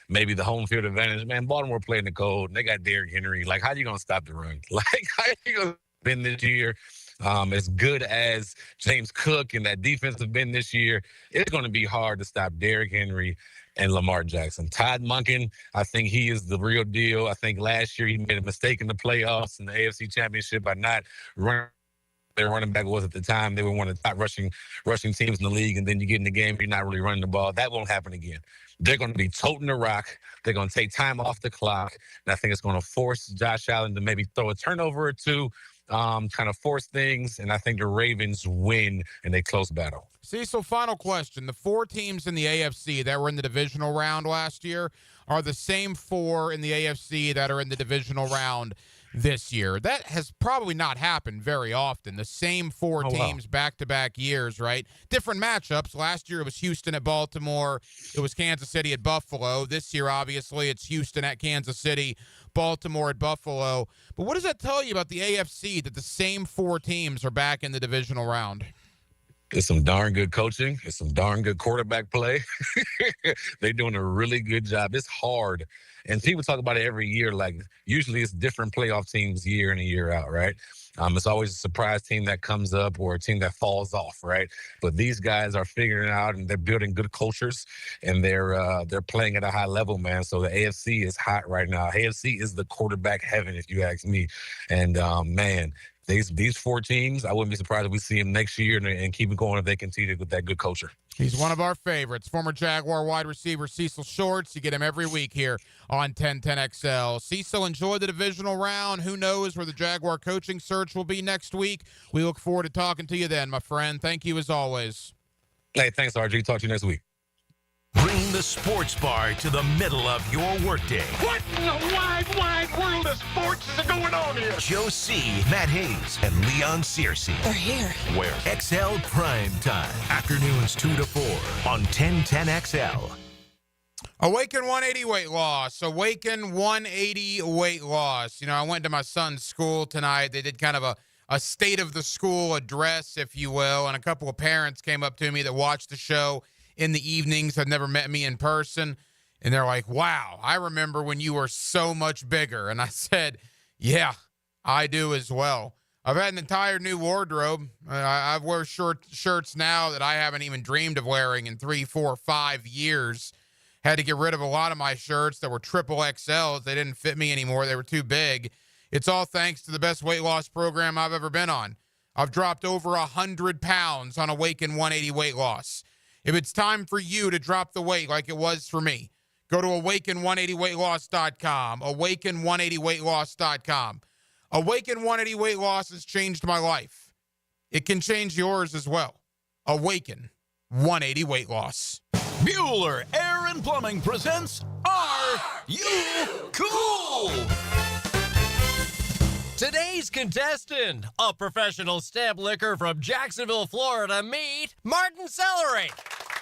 maybe the home field advantage. Man, Baltimore playing the cold. And they got Derrick Henry. Like, how are you going to stop the run? Like, how are you going to win this year? As good as James Cook and that defense have been this year, it's going to be hard to stop Derrick Henry and Lamar Jackson. Todd Monken, I think he is the real deal. I think last year he made a mistake in the playoffs in the AFC Championship by not running. Their running back was at the time. They were one of the top rushing teams in the league, and then you get in the game, you're not really running the ball. That won't happen again. They're going to be toting the rock. They're going to take time off the clock, and I think it's going to force Josh Allen to maybe throw a turnover or two, kind of force things, and I think the Ravens win in a close battle. Cecil, final question. The four teams in the AFC that were in the divisional round last year are the same four in the AFC that are in the divisional round this year. That has probably not happened very often. The same four teams back-to-back years, right? Different matchups. Last year it was Houston at Baltimore. It was Kansas City at Buffalo. This year, obviously, it's Houston at Kansas City, Baltimore at Buffalo. But what does that tell you about the AFC, that the same four teams are back in the divisional round? It's some darn good coaching. It's some darn good quarterback play. They're doing a really good job. It's hard. And people talk about it every year. Like, usually it's different playoff teams year in and year out, right? It's always a surprise team that comes up or a team that falls off, right? But these guys are figuring it out, and they're building good cultures, and they're playing at a high level, man. So the AFC is hot right now. AFC is the quarterback heaven, if you ask me. And, man, these 4 teams, I wouldn't be surprised if we see them next year and keep it going if they continue with that good culture. He's one of our favorites, former Jaguar wide receiver Cecil Shorts. You get him every week here on 1010XL. Cecil, enjoy the divisional round. Who knows where the Jaguar coaching search will be next week? We look forward to talking to you then, my friend. Thank you as always. Hey, thanks, RG. Talk to you next week. Bring the sports bar to the middle of your workday. What in the wide, wide world of sports is going on here? Joe C., Matt Hayes, and Leon Searcy. They're here. Where? XL Prime Time. Afternoons 2 to 4 on 1010XL. Awaken 180 weight loss. Awaken 180 weight loss. You know, I went to my son's school tonight. They did kind of a state of the school address, if you will, and a couple of parents came up to me that watched the show in the evenings, had never met me in person, and they're like, wow, I remember when you were so much bigger. And I said, yeah, I do as well. I've had an entire new wardrobe. I wear shirts now that I haven't even dreamed of wearing in 3, 4, 5 years. Had to get rid of a lot of my shirts that were triple XLs. They didn't fit me anymore. They were too big. It's all thanks to the best weight loss program I've ever been on. I've dropped over 100 pounds on Awaken 180 weight loss. If it's time for you to drop the weight like it was for me, go to awaken180weightloss.com, awaken180weightloss.com. Awaken 180 Weight Loss has changed my life. It can change yours as well. Awaken 180 Weight Loss. Bueller Air and Plumbing presents Are You Cool? Today's contestant, a professional stamp licker from Jacksonville, Florida, meet Martin Celery.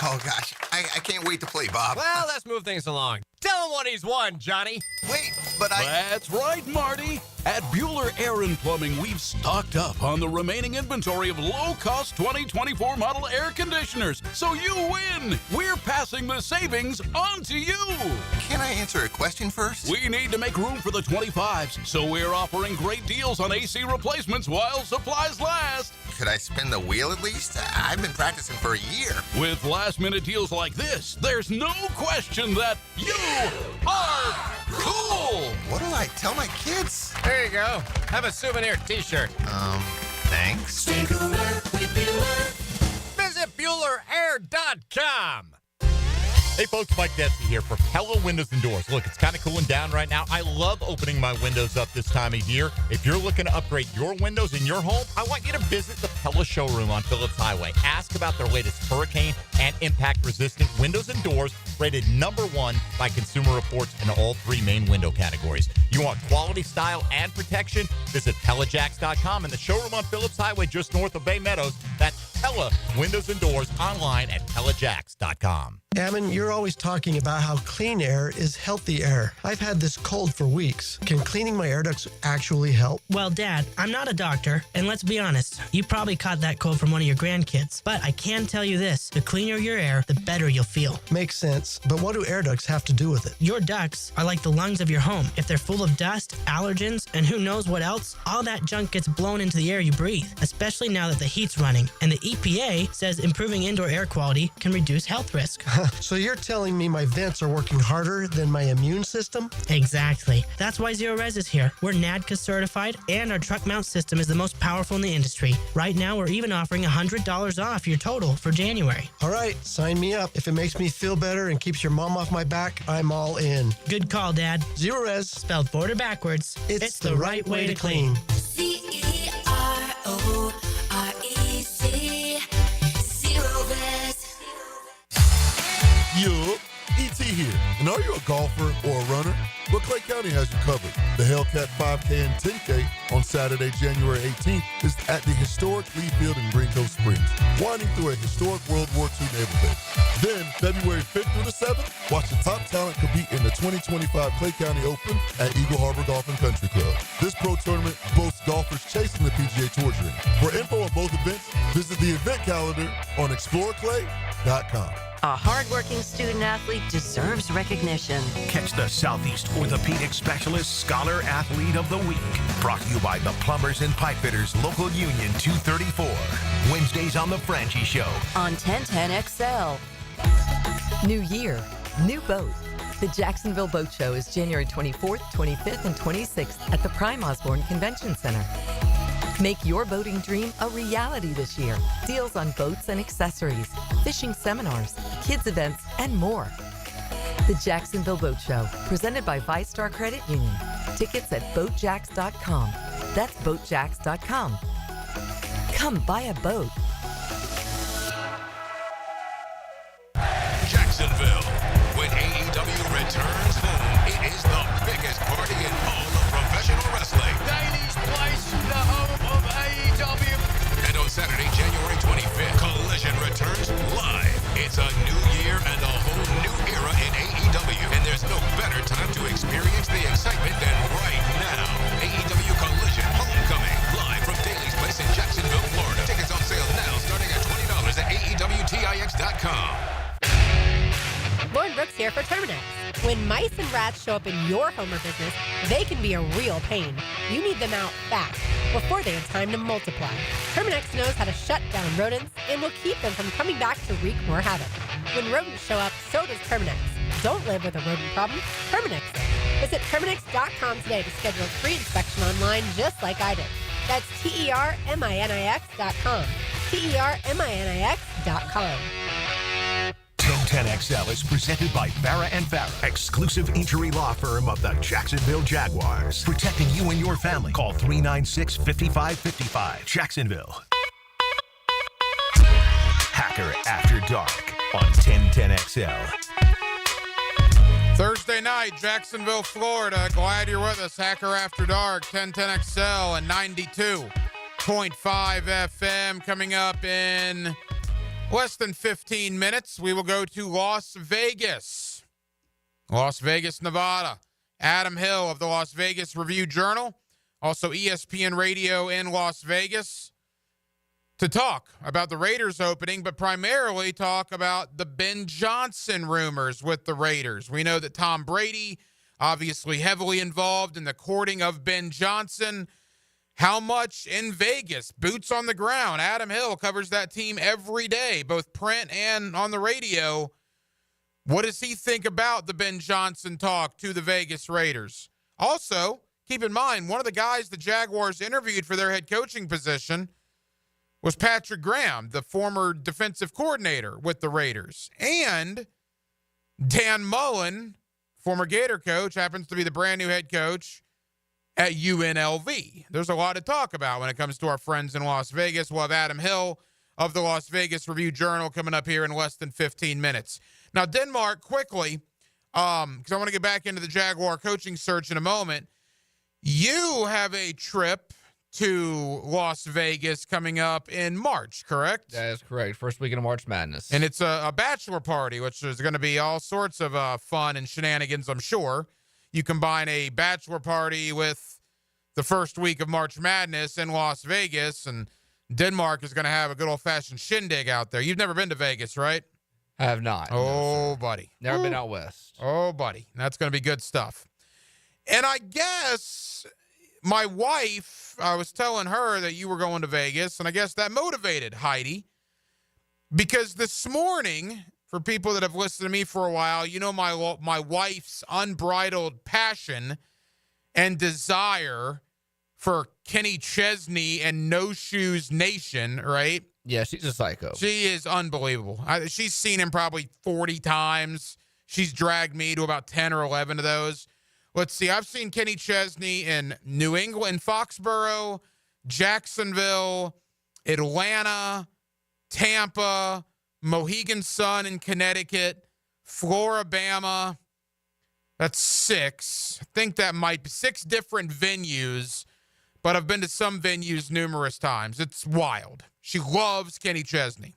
Oh, gosh. I can't wait to play, Bob. Well, let's move things along. Tell him what he's won, Johnny. Wait, but I... That's right, Marty. At Bueller Air and Plumbing, we've stocked up on the remaining inventory of low-cost 2024 model air conditioners. So you win. We're passing the savings on to you. Can I answer a question first? We need to make room for the 25s, so we're offering great deals on AC replacements while supplies last. Could I spin the wheel at least? I've been practicing for a year. With last-minute deals like this, there's no question that you are cool. What do I tell my kids? There you go. Have a souvenir t-shirt. Thanks. Stay cooler with Bueller. Visit BuellerAir.com. Hey folks, Mike Detsy here for Pella Windows and Doors. Look, it's kind of cooling down right now. I love opening my windows up this time of year. If you're looking to upgrade your windows in your home, I want you to visit the Pella showroom on Phillips Highway. Ask about their latest hurricane and impact-resistant windows and doors, rated #1 by Consumer Reports in all 3 main window categories. You want quality, style, and protection? Visit PellaJacks.com and the showroom on Phillips Highway just north of Bay Meadows. That's Pella Windows and Doors online at PellaJacks.com. Ammon, you're always talking about how clean air is healthy air. I've had this cold for weeks. Can cleaning my air ducts actually help? Well, Dad, I'm not a doctor, and let's be honest, you probably caught that cold from one of your grandkids. But I can tell you this, the cleaner your air, the better you'll feel. Makes sense, but what do air ducts have to do with it? Your ducts are like the lungs of your home. If they're full of dust, allergens, and who knows what else, all that junk gets blown into the air you breathe, especially now that the heat's running. And the EPA says improving indoor air quality can reduce health risk. So you're telling me my vents are working harder than my immune system? Exactly. That's why Zero Res is here. We're NADCA certified, and our truck mount system is the most powerful in the industry. Right now, we're even offering $100 off your total for January. All right, sign me up. If it makes me feel better and keeps your mom off my back, I'm all in. Good call, Dad. Zero Res. Spelled border backwards. It's the right way to clean. CEROREC. Zero Res. Yo, ET here. And are you a golfer or a runner? Well, Clay County has you covered. The Hellcat 5K and 10K on Saturday, January 18th is at the historic Lee Field in Green Cove Springs, winding through a historic World War II naval base. Then, February 5th through the 7th, watch the top talent compete in the 2025 Clay County Open at Eagle Harbor Golf and Country Club. This pro tournament boasts golfers chasing the PGA Tour dream. For info on both events, visit the event calendar on exploreclay.com. A hardworking student athlete deserves recognition. Catch the Southeast Orthopedic Specialist Scholar Athlete of the Week. Brought to you by the Plumbers and Pipefitters Local Union 234. Wednesdays on The Franchi Show. On 1010XL. New year, new boat. The Jacksonville Boat Show is January 24th, 25th, and 26th at the Prime Osborne Convention Center. Make your boating dream a reality this year. Deals on boats and accessories, fishing seminars, kids events, and more. The Jacksonville Boat Show, presented by ViStar Credit Union. Tickets at boatjacks.com. That's boatjacks.com. Come buy a boat. Jacksonville. When AEW returns home, it is the biggest party in all of professional wrestling. Daily's Place, the home of AEW. And on Saturday, January 25th, Collision returns live. It's a new year and a whole new era in AEW. And there's no better time to experience the excitement than right now. AEW Collision Homecoming, live from Daily's Place in Jacksonville, Florida. Tickets on sale now, starting at $20 at AEWTIX.com. Lauren Brooks here for Terminix. When mice and rats show up in your home or business, they can be a real pain. You need them out fast, before they have time to multiply. Terminix knows how to shut down rodents and will keep them from coming back to wreak more havoc. When rodents show up, so does Terminix. Don't live with a rodent problem, Terminix it. Visit Terminix.com today to schedule a free inspection online just like I did. That's TERMINIX.com. TERMINIX.com. 1010XL is presented by Farah & Farah, exclusive injury law firm of the Jacksonville Jaguars. Protecting you and your family. Call 396-5555. Jacksonville. Hacker After Dark on 1010XL. Thursday night, Jacksonville, Florida. Glad you're with us. Hacker After Dark, 1010XL and 92.5 FM. Coming up in less than 15 minutes, we will go to Las Vegas. Las Vegas, Nevada. Adam Hill of the Las Vegas Review-Journal, also ESPN Radio in Las Vegas, to talk about the Raiders opening, but primarily talk about the Ben Johnson rumors with the Raiders. We know that Tom Brady, obviously heavily involved in the courting of Ben Johnson. How much in Vegas? Boots on the ground. Adam Hill covers that team every day, both print and on the radio. What does he think about the Ben Johnson talk to the Vegas Raiders? Also, keep in mind, one of the guys the Jaguars interviewed for their head coaching position was Patrick Graham, the former defensive coordinator with the Raiders. And Dan Mullen, former Gator coach, happens to be the brand new head coach at UNLV. There's a lot to talk about when it comes to our friends in Las Vegas. We'll have Adam Hill of the Las Vegas Review-Journal coming up here in less than 15 minutes. Now, Denmark, quickly, because I want to get back into the Jaguar coaching search in a moment. You have a trip to Las Vegas coming up in March, correct? That is correct. First weekend of March Madness. And it's a bachelor party, which is going to be all sorts of fun and shenanigans, I'm sure. You combine a bachelor party with the first week of March Madness in Las Vegas, and Denmark is going to have a good old-fashioned shindig out there. You've never been to Vegas, right? I have not. Oh, no, buddy. Never been out west. Oh, buddy. That's going to be good stuff. And I guess my wife, I was telling her that you were going to Vegas, and I guess that motivated Heidi, because this morning, for people that have listened to me for a while, you know my wife's unbridled passion and desire for Kenny Chesney and No Shoes Nation, right? Yeah, she's a psycho. She is unbelievable. She's seen him probably 40 times. She's dragged me to about 10 or 11 of those. Let's see. I've seen Kenny Chesney in New England, Foxborough, Jacksonville, Atlanta, Tampa, Mohegan Sun in Connecticut, Floribama. That's 6. I think that might be 6 different venues, but I've been to some venues numerous times. It's wild. She loves Kenny Chesney.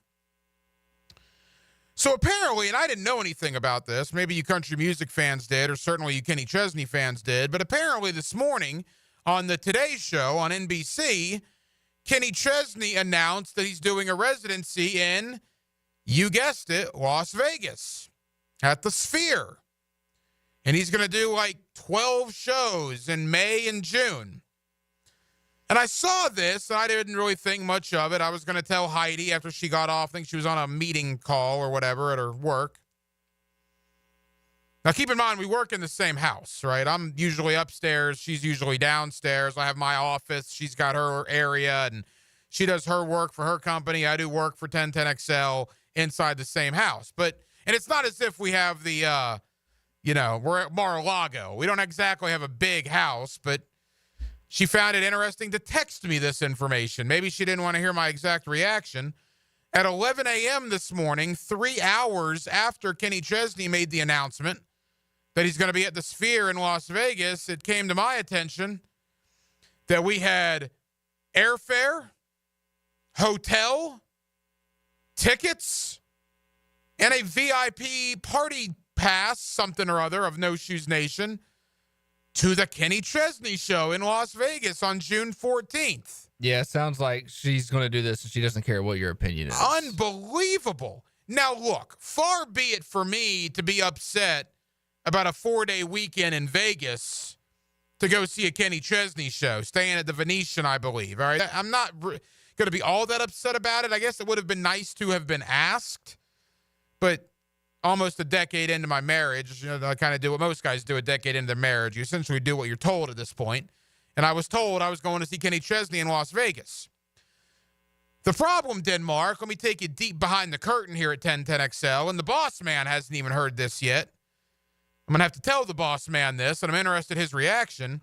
So apparently, and I didn't know anything about this, maybe you country music fans did, or certainly you Kenny Chesney fans did, but apparently this morning on the Today Show on NBC, Kenny Chesney announced that he's doing a residency in, you guessed it, Las Vegas at the Sphere. And he's going to do like 12 shows in May and June. And I saw this, and I didn't really think much of it. I was going to tell Heidi after she got off. I think she was on a meeting call or whatever at her work. Now, keep in mind, we work in the same house, right? I'm usually upstairs. She's usually downstairs. I have my office. She's got her area, and she does her work for her company. I do work for 1010XL inside the same house. And it's not as if we have the, we're at Mar-a-Lago. We don't exactly have a big house, but she found it interesting to text me this information. Maybe she didn't want to hear my exact reaction. At 11 a.m. this morning, 3 hours after Kenny Chesney made the announcement that he's going to be at the Sphere in Las Vegas, it came to my attention that we had airfare, hotel, tickets, and a VIP party pass, something or other, of No Shoes Nation to the Kenny Chesney Show in Las Vegas on June 14th. Yeah, it sounds like she's going to do this and she doesn't care what your opinion is. Unbelievable. Now, look, far be it for me to be upset about a 4-day weekend in Vegas to go see a Kenny Chesney show, staying at the Venetian, I believe. All right, I'm not going to be all that upset about it. I guess it would have been nice to have been asked, but almost a decade into my marriage, I kind of do what most guys do a decade into their marriage. You essentially do what you're told at this point. And I was told I was going to see Kenny Chesney in Las Vegas. The problem, Denmark, let me take you deep behind the curtain here at 1010XL, and the boss man hasn't even heard this yet. I'm going to have to tell the boss man this, and I'm interested in his reaction,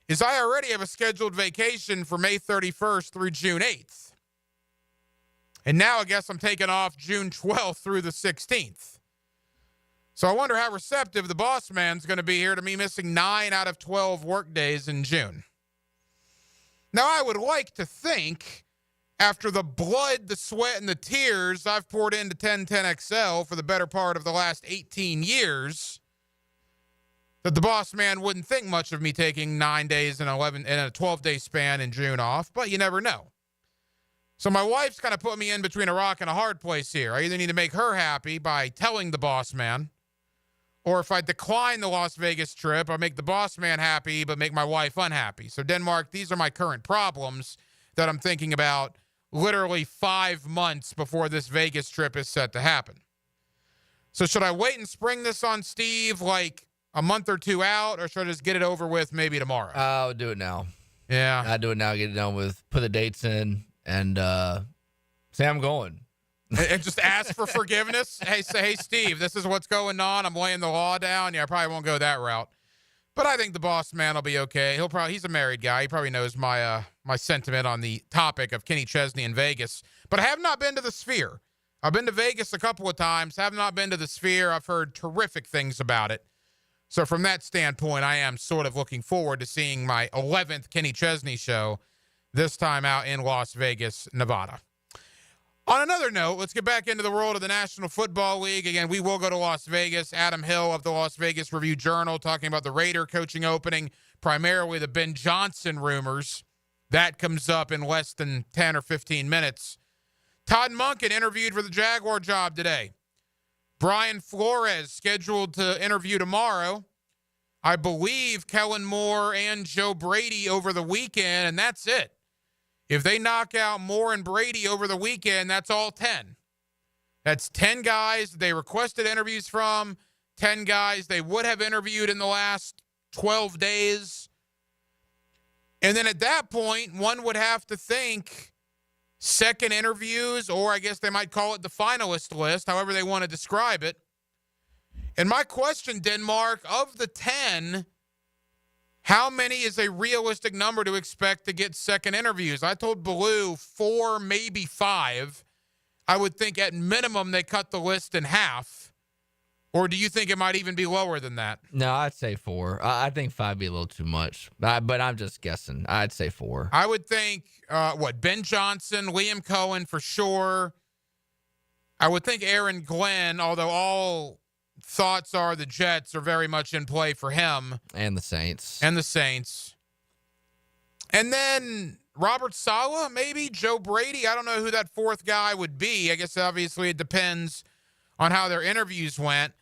is I already have a scheduled vacation for May 31st through June 8th. And now I guess I'm taking off June 12th through the 16th. So I wonder how receptive the boss man's going to be here to me missing 9 out of 12 work days in June. Now, I would like to think, after the blood, the sweat, and the tears I've poured into 1010XL for the better part of the last 18 years, that the boss man wouldn't think much of me taking 9 days and a 12-day span in June off, but you never know. So my wife's kind of put me in between a rock and a hard place here. I either need to make her happy by telling the boss man, or if I decline the Las Vegas trip, I make the boss man happy but make my wife unhappy. So, Denmark, these are my current problems that I'm thinking about literally 5 months before this Vegas trip is set to happen. So should I wait and spring this on Steve like a month or two out, or should I just get it over with maybe tomorrow? I'll do it now. Yeah. I'll do it now, get it done with, put the dates in, and say I'm going. And just ask for forgiveness. Hey, Steve, this is what's going on. I'm laying the law down. Yeah, I probably won't go that route. But I think the boss man will be okay. He's a married guy. He probably knows my sentiment on the topic of Kenny Chesney in Vegas. But I have not been to the Sphere. I've been to Vegas a couple of times, have not been to the Sphere. I've heard terrific things about it. So from that standpoint, I am sort of looking forward to seeing my 11th Kenny Chesney show, this time out in Las Vegas, Nevada. On another note, let's get back into the world of the National Football League. Again, we will go to Las Vegas. Adam Hill of the Las Vegas Review-Journal talking about the Raider coaching opening, primarily the Ben Johnson rumors. That comes up in less than 10 or 15 minutes. Todd Monken interviewed for the Jaguar job today. Brian Flores scheduled to interview tomorrow. I believe Kellen Moore and Joe Brady over the weekend, and that's it. If they knock out Moore and Brady over the weekend, that's all 10. That's 10 guys they requested interviews from, 10 guys they would have interviewed in the last 12 days. And then at that point, one would have to think second interviews, or I guess they might call it the finalist list, however they want to describe it. And my question, Denmark, of the 10, how many is a realistic number to expect to get second interviews? I told Blue 4, maybe 5. I would think at minimum they cut the list in half. Or do you think it might even be lower than that? No, I'd say 4. I think 5 would be a little too much. But I'm just guessing. I'd say 4. I would think, Ben Johnson, Liam Cohen for sure. I would think Aaron Glenn, although all thoughts are the Jets are very much in play for him. And the Saints. And then Robert Saleh, maybe. Joe Brady. I don't know who that fourth guy would be. I guess obviously it depends on how their interviews went.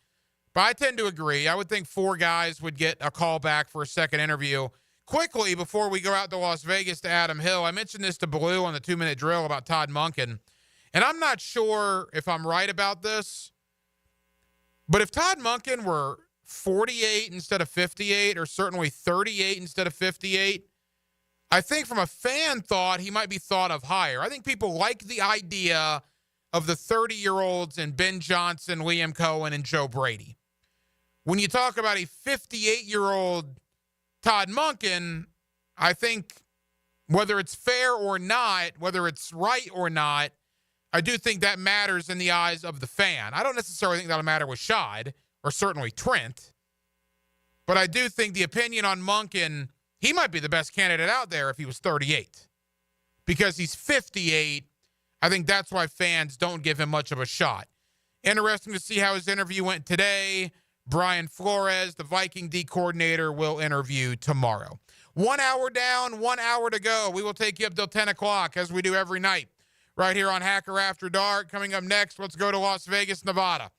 But I tend to agree. I would think 4 guys would get a call back for a second interview. Quickly, before we go out to Las Vegas to Adam Hill, I mentioned this to Blue on the 2-minute drill about Todd Monken. And I'm not sure if I'm right about this. But if Todd Monken were 48 instead of 58, or certainly 38 instead of 58. I think from a fan thought, he might be thought of higher. I think people like the idea of the 30-year-olds and Ben Johnson, Liam Cohen, and Joe Brady. When you talk about a 58-year-old Todd Monken, I think whether it's fair or not, whether it's right or not, I do think that matters in the eyes of the fan. I don't necessarily think that'll matter with Shad, or certainly Trent, but I do think the opinion on Monken, he might be the best candidate out there if he was 38. Because he's 58, I think that's why fans don't give him much of a shot. Interesting to see how his interview went today. Brian Flores, the Viking D coordinator, will interview tomorrow. 1 hour down, 1 hour to go. We will take you up till 10 o'clock, as we do every night, right here on Hacker After Dark. Coming up next, let's go to Las Vegas, Nevada.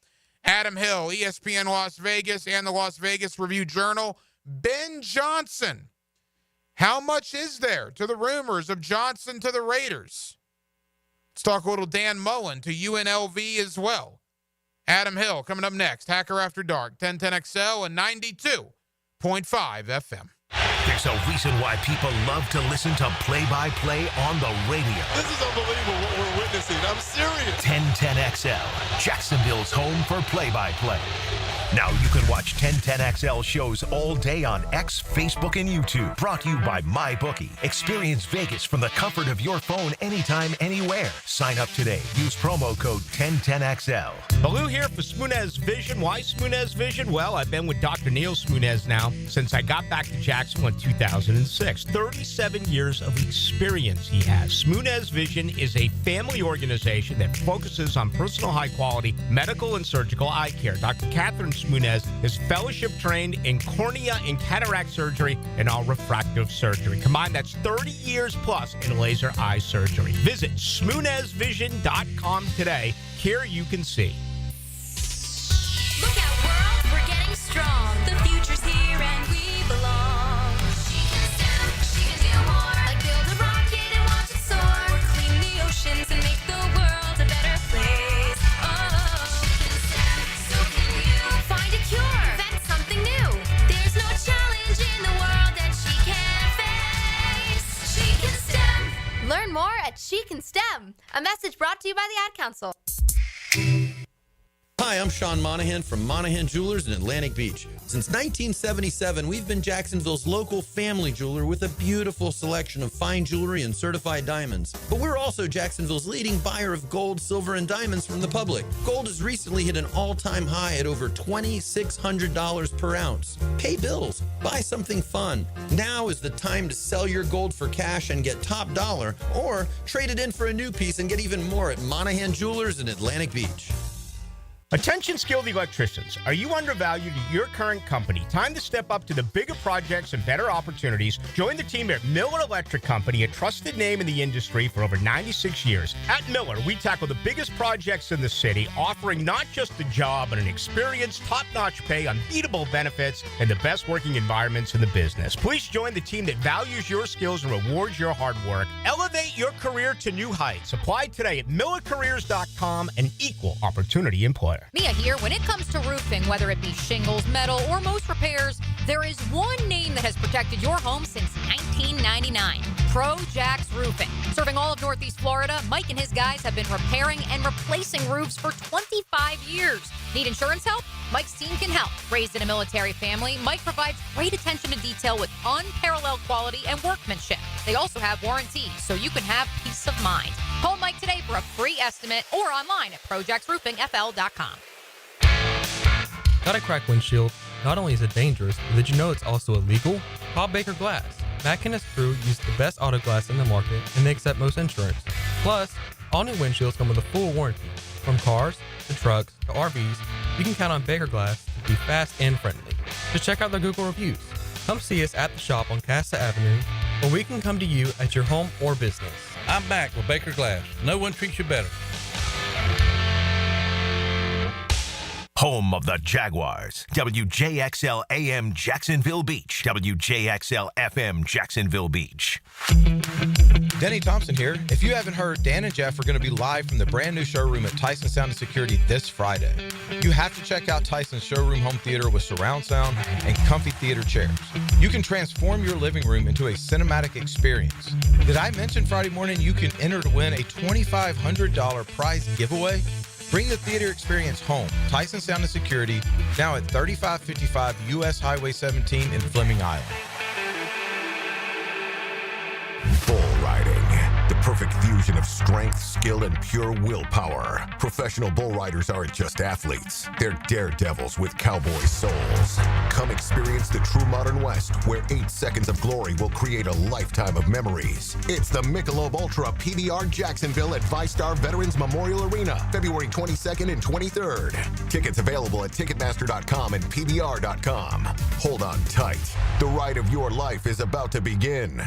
Adam Hill, ESPN Las Vegas, and the Las Vegas Review-Journal. Ben Johnson. How much is there to the rumors of Johnson to the Raiders? Let's talk a little Dan Mullen to UNLV as well. Adam Hill coming up next. Hacker After Dark, 1010XL and 92.5 FM. There's a reason why people love to listen to play-by-play on the radio. This is unbelievable what we're witnessing. I'm serious. 1010XL, Jacksonville's home for play-by-play. Now you can watch 1010XL shows all day on X, Facebook, and YouTube. Brought to you by MyBookie. Experience Vegas from the comfort of your phone anytime, anywhere. Sign up today. Use promo code 1010XL. Baloo here for Smoonez Vision. Why Smoonez Vision? Well, I've been with Dr. Neil Smoonez now since I got back to Jacksonville in 2006. 37 years of experience he has. Smoonez Vision is a family organization that focuses on personal high-quality medical and surgical eye care. Dr. Catherine Smoonez is fellowship trained in cornea and cataract surgery and all refractive surgery. Combined, that's 30 years plus in laser eye surgery. Visit SmoonezVision.com today. Here you can see. Look out, world, we're getting strong. The future's here and we belong. She can STEM, she can do more. Like build a rocket and watch it soar. Or clean the oceans and make the world a better place. Oh, she can STEM, so can you. Find a cure, invent something new. There's no challenge in the world that she can't face. She can STEM. Learn more at She Can STEM. A message brought to you by the Ad Council. Hi, I'm Sean Monahan from Monahan Jewelers in Atlantic Beach. Since 1977, we've been Jacksonville's local family jeweler with a beautiful selection of fine jewelry and certified diamonds. But we're also Jacksonville's leading buyer of gold, silver, and diamonds from the public. Gold has recently hit an all-time high at over $2,600 per ounce. Pay bills. Buy something fun. Now is the time to sell your gold for cash and get top dollar, or trade it in for a new piece and get even more at Monahan Jewelers in Atlantic Beach. Attention skilled electricians. Are you undervalued at your current company? Time to step up to the bigger projects and better opportunities. Join the team at Miller Electric Company, a trusted name in the industry for over 96 years. At Miller, we tackle the biggest projects in the city, offering not just a job, but an experienced, top-notch pay, unbeatable benefits, and the best working environments in the business. Please join the team that values your skills and rewards your hard work. Elevate your career to new heights. Apply today at millercareers.com, an equal opportunity employer. Mia here. When it comes to roofing, whether it be shingles, metal, or most repairs, there is one name that has protected your home since 1999. Pro Jax Roofing. Serving all of Northeast Florida, Mike and his guys have been repairing and replacing roofs for 25 years. Need insurance help? Mike's team can help. Raised in a military family, Mike provides great attention to detail with unparalleled quality and workmanship. They also have warranties, so you can have peace of mind. Call Mike today for a free estimate or online at projaxroofingfl.com. Got a cracked windshield? Not only is it dangerous, but did you know it's also illegal? Call Baker Glass. Mack and his crew use the best auto glass in the market, and they accept most insurance. Plus, all new windshields come with a full warranty. From cars, to trucks, to RVs, you can count on Baker Glass to be fast and friendly. Just check out their Google reviews. Come see us at the shop on Casta Avenue, or we can come to you at your home or business. I'm back with Baker Glass. No one treats you better. home of the Jaguars. WJXL AM Jacksonville Beach. WJXL FM Jacksonville Beach. Denny Thompson here. If you haven't heard, Dan and Jeff are going to be live from the brand new showroom at Tyson Sound and Security this Friday. You have to check out Tyson's showroom home theater with surround sound and comfy theater chairs. You can transform your living room into a cinematic experience. Did I mention Friday morning you can enter to win a $2,500 prize giveaway? Bring the theater experience home. Tyson Sound and Security, now at 3555 U.S. Highway 17 in Fleming Island. Bull riding. The perfect fusion of strength, skill, and pure willpower. Professional bull riders aren't just athletes. They're daredevils with cowboy souls. Come experience the true modern West, where 8 seconds of glory will create a lifetime of memories. It's the Michelob Ultra PBR Jacksonville at ViStar Veterans Memorial Arena, February 22nd and 23rd. Tickets available at Ticketmaster.com and PBR.com. Hold on tight. The ride of your life is about to begin.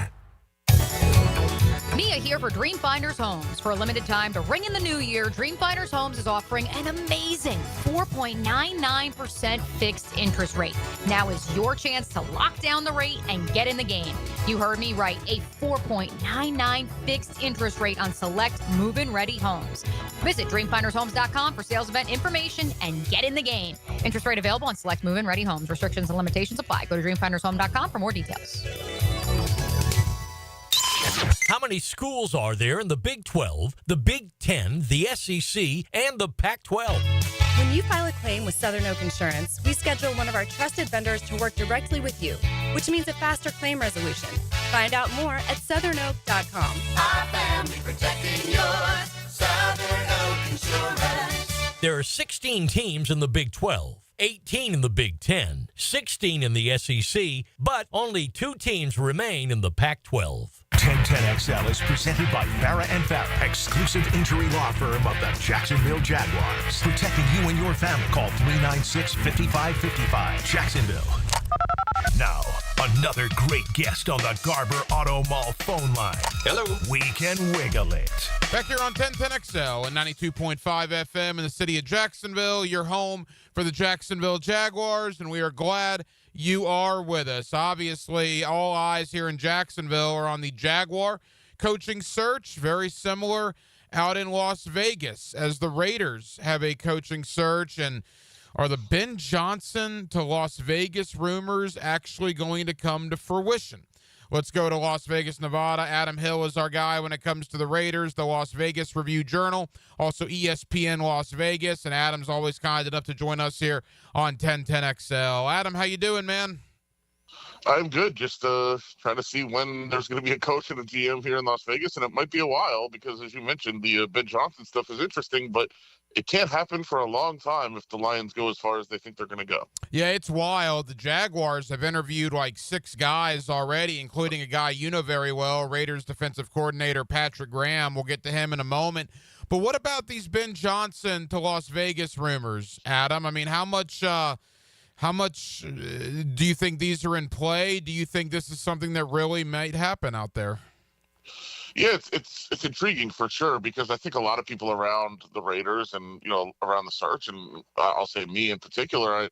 Mia here for Dreamfinders Homes. For a limited time to ring in the new year, Dreamfinders Homes is offering an amazing 4.99% fixed interest rate. Now is your chance to lock down the rate and get in the game. You heard me right, a 4.99 fixed interest rate on select move-in ready homes. Visit dreamfindershomes.com for sales event information and get in the game. Interest rate available on select move-in ready homes. Restrictions and limitations apply. Go to dreamfindershome.com for more details. How many schools are there in the Big 12, the Big 10, the SEC, and the Pac-12? When you file a claim with Southern Oak Insurance, we schedule one of our trusted vendors to work directly with you, which means a faster claim resolution. Find out more at southernoak.com. Our family protecting yours. Southern Oak Insurance. There are 16 teams in the Big 12. 18 in the Big 10, 16 in the SEC, but only 2 teams remain in the Pac-12. 1010XL is presented by Farah & Farah, exclusive injury law firm of the Jacksonville Jaguars. Protecting you and your family. Call 396-5555. Jacksonville. Now, another great guest on the Garber Auto Mall phone line. Hello. We can wiggle it. Back here on 1010XL and 92.5 FM in the city of Jacksonville, your home for the Jacksonville Jaguars, and we are glad you are with us. Obviously, all eyes here in Jacksonville are on the Jaguar coaching search, very similar out in Las Vegas as the Raiders have a coaching search. And are the Ben Johnson to Las Vegas rumors actually going to come to fruition? Let's go to Las Vegas, Nevada. Adam Hill is our guy when it comes to the Raiders, the Las Vegas Review-Journal, also ESPN Las Vegas, and Adam's always kind enough to join us here on 1010XL. Adam, how you doing, man? I'm good. Just trying to see when there's going to be a coach and a GM here in Las Vegas, and it might be a while because, as you mentioned, the Ben Johnson stuff is interesting, but it can't happen for a long time if the Lions go as far as they think they're going to go. Yeah, it's wild. The Jaguars have interviewed like 6 guys already, including a guy you know very well, Raiders defensive coordinator Patrick Graham. We'll get to him in a moment. But what about these Ben Johnson to Las Vegas rumors, Adam? I mean, how much do you think these are in play? Do you think this is something that really might happen out there? Yeah, it's intriguing for sure because I think a lot of people around the Raiders and, around the search, and I'll say me in particular,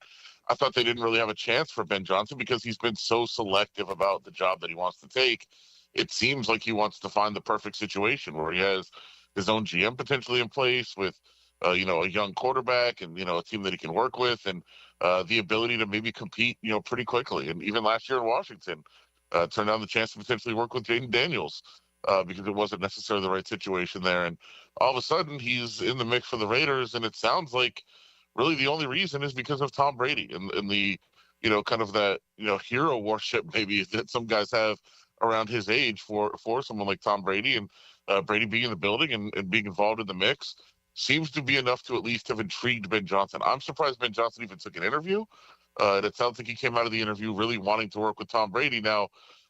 I thought they didn't really have a chance for Ben Johnson because he's been so selective about the job that he wants to take. It seems like he wants to find the perfect situation where he has his own GM potentially in place with, a young quarterback and, a team that he can work with and the ability to maybe compete, pretty quickly. And even last year in Washington, turned down the chance to potentially work with Jaden Daniels. Because it wasn't necessarily the right situation there. And all of a sudden, he's in the mix for the Raiders, and it sounds like really the only reason is because of Tom Brady and the, kind of that, hero worship maybe that some guys have around his age for someone like Tom Brady. And Brady being in the building and being involved in the mix seems to be enough to at least have intrigued Ben Johnson. I'm surprised Ben Johnson even took an interview. And it sounds like he came out of the interview really wanting to work with Tom Brady. Now,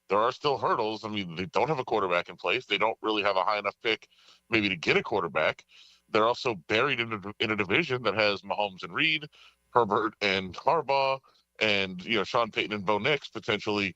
there are still hurdles. I mean, they don't have a quarterback in place. They don't really have a high enough pick maybe to get a quarterback. They're also buried in a division that has Mahomes and Reed, Herbert and Harbaugh, and, Sean Payton and Bo Nix potentially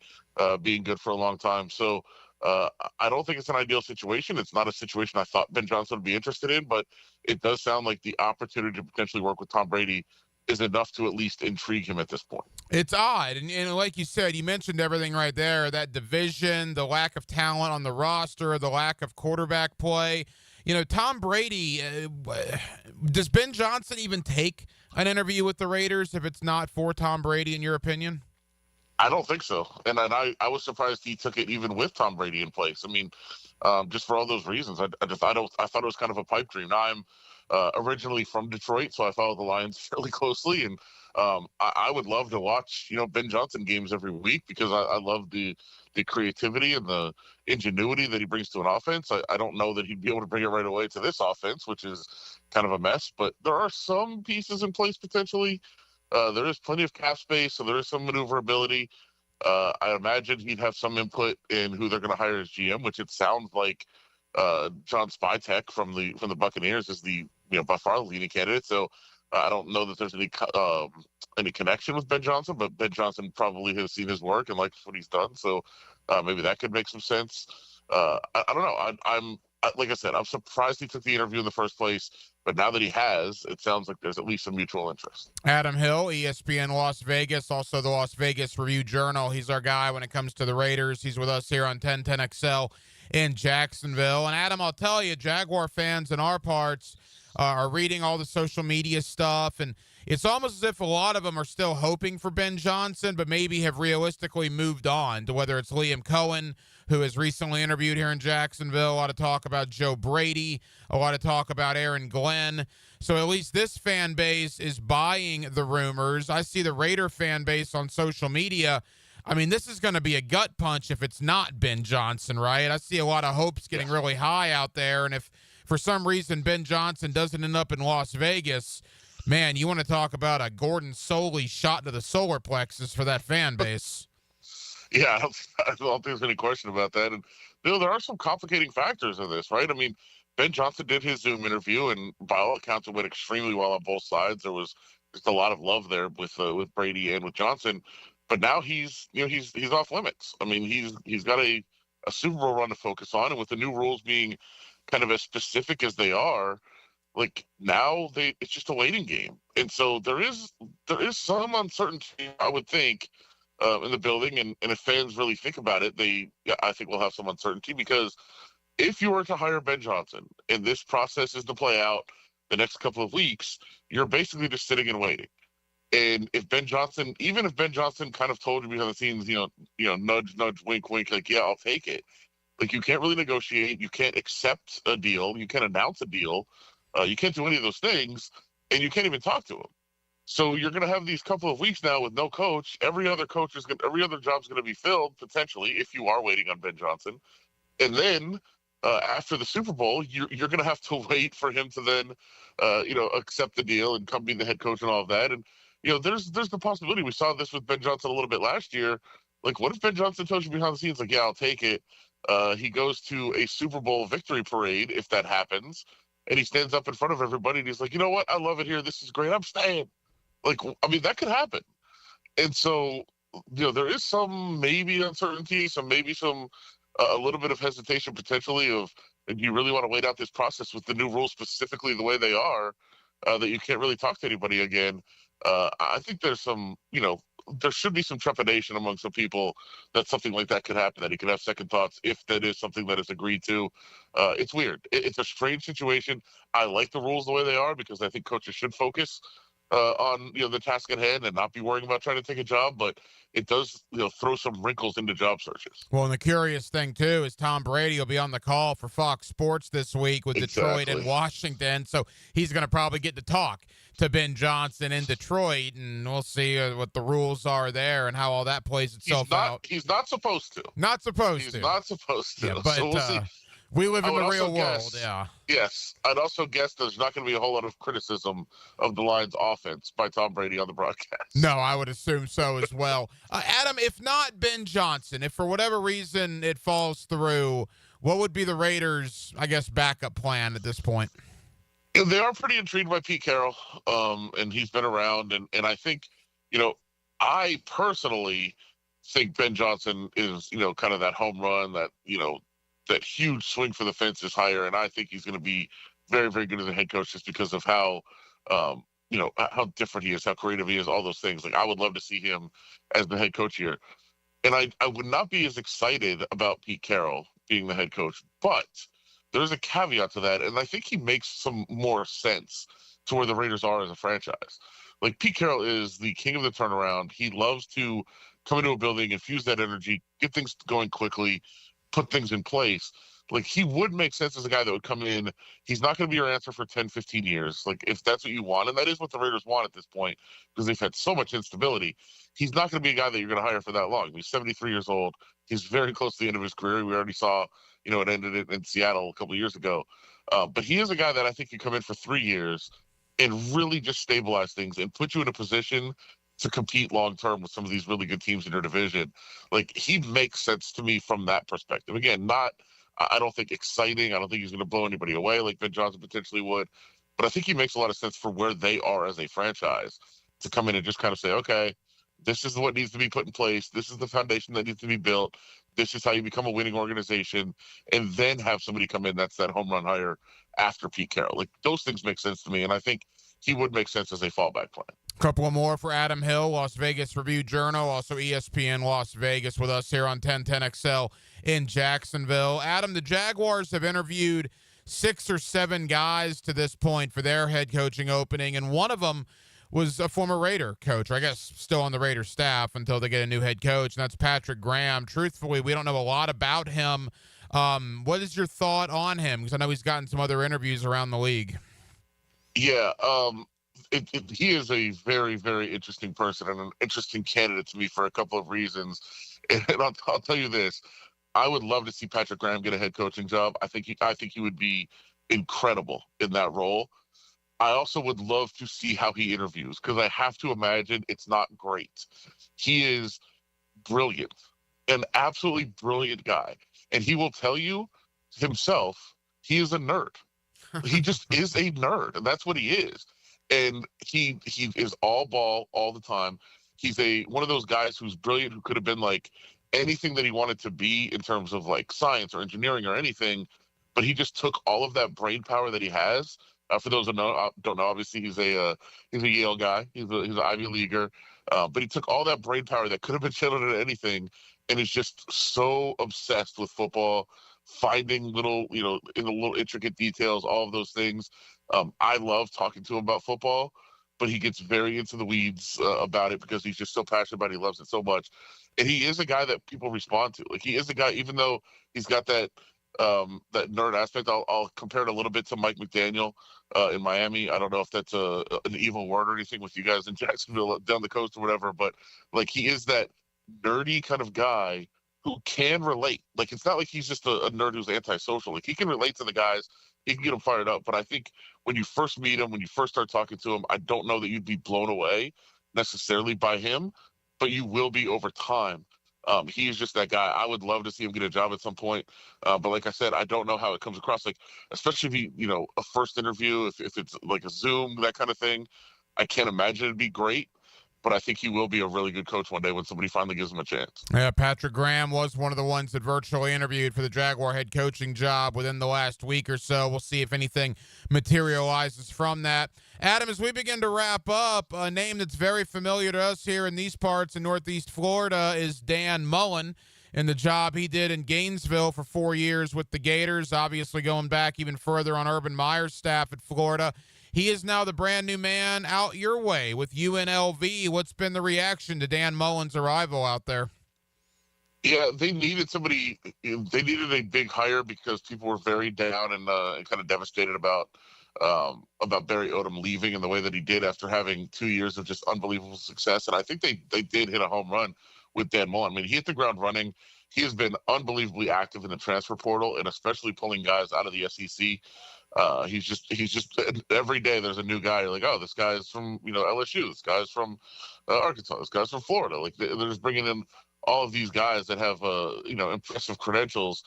being good for a long time. So I don't think it's an ideal situation. It's not a situation I thought Ben Johnson would be interested in, but it does sound like the opportunity to potentially work with Tom Brady is enough to at least intrigue him at this point. It's odd. And like you said, you mentioned everything right there, that division, the lack of talent on the roster, the lack of quarterback play. You know, Tom Brady, does Ben Johnson even take an interview with the Raiders if it's not for Tom Brady, in your opinion? I don't think so. And I was surprised he took it even with Tom Brady in place. I mean, just for all those reasons, I thought it was kind of a pipe dream. Now I'm originally from Detroit, so I follow the Lions fairly closely, and I would love to watch, Ben Johnson games every week because I love the creativity and the ingenuity that he brings to an offense. I don't know that he'd be able to bring it right away to this offense, which is kind of a mess, but there are some pieces in place potentially. There is plenty of cap space, so there is some maneuverability. I imagine he'd have some input in who they're going to hire as GM, which it sounds like John Spytek from the Buccaneers is the by far the leading candidate. So I don't know that there's any connection with Ben Johnson, but Ben Johnson probably has seen his work and likes what he's done. So maybe that could make some sense. I don't know. I'm like I said, I'm surprised he took the interview in the first place. But now that he has, it sounds like there's at least some mutual interest. Adam Hill, ESPN Las Vegas, also the Las Vegas Review-Journal. He's our guy when it comes to the Raiders. He's with us here on 1010XL in Jacksonville. And Adam, I'll tell you, Jaguar fans in our parts are reading all the social media stuff, and it's almost as if a lot of them are still hoping for Ben Johnson, but maybe have realistically moved on to whether it's Liam Cohen, who has recently interviewed here in Jacksonville. A lot of talk about Joe Brady, a lot of talk about Aaron Glenn. So at least this fan base is buying the rumors. I see the Raider fan base on social media. I mean, this is going to be a gut punch if it's not Ben Johnson, right? I see a lot of hopes getting really high out there, and if for some reason Ben Johnson doesn't end up in Las Vegas, man, you want to talk about a Gordon Soley shot to the solar plexus for that fan base. Yeah, I don't think there's any question about that. And there are some complicating factors in this, right? I mean, Ben Johnson did his Zoom interview, and by all accounts, it went extremely well on both sides. There was just a lot of love there with Brady and with Johnson. But now he's off limits. I mean, he's got a Super Bowl run to focus on, and with the new rules being kind of as specific as they are, like now it's just a waiting game. And so there is some uncertainty, I would think, in the building, and if fans really think about it, I think we'll have some uncertainty, because if you were to hire Ben Johnson and this process is to play out the next couple of weeks, you're basically just sitting and waiting. And if Ben Johnson kind of told you behind the scenes, nudge, nudge, wink, wink, like, yeah, I'll take it. Like, you can't really negotiate. You can't accept a deal. You can't announce a deal. You can't do any of those things, and you can't even talk to him. So you're going to have these couple of weeks now with no coach. Every other job's going to be filled potentially if you are waiting on Ben Johnson. And then after the Super Bowl, you're going to have to wait for him to then, accept the deal and come be the head coach and all of that. And there's the possibility. We saw this with Ben Johnson a little bit last year. Like, what if Ben Johnson tells you behind the scenes, like, yeah, I'll take it. He goes to a Super Bowl victory parade, if that happens, and he stands up in front of everybody and he's like, you know what? I love it here. This is great. I'm staying. Like, I mean, that could happen. And so, there is some maybe uncertainty, a little bit of hesitation potentially of, do you really want to wait out this process with the new rules specifically the way they are, that you can't really talk to anybody again? I think there's some, there should be some trepidation among some people that something like that could happen, that he could have second thoughts if that is something that is agreed to. It's weird. It's a strange situation. I like the rules the way they are because I think coaches should focus on the task at hand and not be worrying about trying to take a job, but it does throw some wrinkles into job searches. Well, and the curious thing too is Tom Brady will be on the call for Fox Sports this week with Detroit and Washington, so he's going to probably get to talk to Ben Johnson in Detroit, and we'll see what the rules are there and how all that plays itself out. He's not supposed to. Not supposed He's to. not supposed to. Yeah, but so we'll see. We live in the real world, yeah. Yes. I'd also guess there's not going to be a whole lot of criticism of the Lions' offense by Tom Brady on the broadcast. No, I would assume so as well. Adam, if not Ben Johnson, if for whatever reason it falls through, what would be the Raiders', backup plan at this point? They are pretty intrigued by Pete Carroll, and he's been around. And I think, I personally think Ben Johnson is, kind of that home run, that huge swing for the fences hire, and I think he's going to be very, very good as a head coach just because of how how different he is, how creative he is, all those things. Like, I would love to see him as the head coach here. And I would not be as excited about Pete Carroll being the head coach, but there's a caveat to that, and I think he makes some more sense to where the Raiders are as a franchise. Like, Pete Carroll is the king of the turnaround. He loves to come into a building, infuse that energy, get things going quickly, put things in place. Like, he would make sense as a guy that would come in. He's not going to be your answer for 10, 15 years. Like, if that's what you want, and that is what the Raiders want at this point, because they've had so much instability, he's not going to be a guy that you're going to hire for that long. He's 73 years old. He's very close to the end of his career. We already saw, it ended in Seattle a couple of years ago. But he is a guy that I think can come in for 3 years and really just stabilize things and put you in a position to compete long-term with some of these really good teams in your division. Like, he makes sense to me from that perspective. Again, I don't think exciting. I don't think he's going to blow anybody away like Ben Johnson potentially would. But I think he makes a lot of sense for where they are as a franchise to come in and just kind of say, okay, this is what needs to be put in place. This is the foundation that needs to be built. This is how you become a winning organization. And then have somebody come in that's that home run hire after Pete Carroll. Like, those things make sense to me. And I think he would make sense as a fallback plan. Couple of more for Adam Hill, Las Vegas Review-Journal, also ESPN Las Vegas with us here on 1010XL in Jacksonville. Adam, the Jaguars have interviewed 6 or 7 guys to this point for their head coaching opening, and one of them was a former Raider coach, or I guess still on the Raider staff until they get a new head coach, and that's Patrick Graham. Truthfully, we don't know a lot about him. What is your thought on him? Because I know he's gotten some other interviews around the league. Yeah, he is a very, very interesting person and an interesting candidate to me for a couple of reasons. And I'll tell you this: I would love to see Patrick Graham get a head coaching job. I think he would be incredible in that role. I also would love to see how he interviews, because I have to imagine it's not great. He is brilliant, an absolutely brilliant guy, and he will tell you himself he is a nerd. He just is a nerd, and that's what he is. And he is all ball all the time. He's one of those guys who's brilliant, who could have been like anything that he wanted to be in terms of like science or engineering or anything, but he just took all of that brain power that he has. For those who don't know, obviously he's a Yale guy. He's an Ivy Leaguer, but he took all that brain power that could have been channeled into anything, and is just so obsessed with football, finding little, in the little intricate details, all of those things. I love talking to him about football, but he gets very into the weeds about it because he's just so passionate about it. He loves it so much. And he is a guy that people respond to. Like, he is a guy, even though he's got that nerd aspect, I'll compare it a little bit to Mike McDaniel in Miami. I don't know if that's an evil word or anything with you guys in Jacksonville down the coast or whatever, but like, he is that nerdy kind of guy who can relate. Like, it's not like he's just a nerd who's antisocial. Like, he can relate to the guys. He can get them fired up. But I think when you first meet him, when you first start talking to him, I don't know that you'd be blown away necessarily by him, but you will be over time. He is just that guy. I would love to see him get a job at some point. But like I said, I don't know how it comes across. Like, especially if a first interview, if it's like a Zoom, that kind of thing, I can't imagine it'd be great. But I think he will be a really good coach one day when somebody finally gives him a chance. Yeah, Patrick Graham was one of the ones that virtually interviewed for the Jaguar head coaching job within the last week or so. We'll see if anything materializes from that. Adam, as we begin to wrap up, a name that's very familiar to us here in these parts in Northeast Florida is Dan Mullen, and the job he did in Gainesville for 4 years with the Gators, obviously going back even further on Urban Meyer's staff at Florida. He is now the brand new man out your way with UNLV. What's been the reaction to Dan Mullen's arrival out there? Yeah, they needed somebody. They needed a big hire because people were very down and kind of devastated about Barry Odom leaving and the way that he did after having 2 years of just unbelievable success. And I think they did hit a home run with Dan Mullen. I mean, he hit the ground running. He has been unbelievably active in the transfer portal, and especially pulling guys out of the SEC. He's just every day there's a new guy. You're like, oh, this guy's from LSU. This guy's from Arkansas. This guy's from Florida. Like, they're just bringing in all of these guys that have impressive credentials.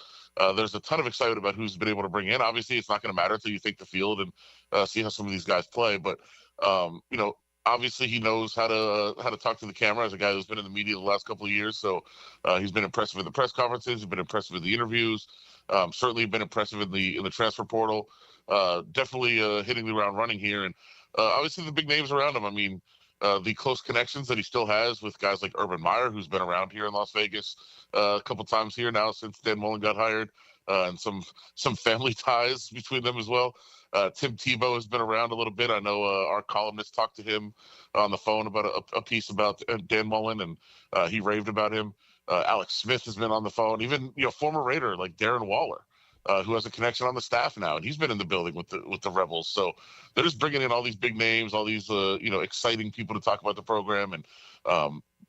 There's a ton of excitement about who's been able to bring in. Obviously, it's not going to matter until you take the field and see how some of these guys play. But obviously he knows how to talk to the camera as a guy who's been in the media the last couple of years. So he's been impressive in the press conferences. He's been impressive in the interviews. Certainly been impressive in the transfer portal. Definitely hitting the ground running here, and obviously the big names around him. I mean, the close connections that he still has with guys like Urban Meyer, who's been around here in Las Vegas a couple times here now since Dan Mullen got hired, and some family ties between them as well. Tim Tebow has been around a little bit. I know our columnist talked to him on the phone about a piece about Dan Mullen, and he raved about him. Alex Smith has been on the phone. Even former Raider like Darren Waller, who has a connection on the staff now, and he's been in the building with the Rebels. So they're just bringing in all these big names, all these exciting people to talk about the program. And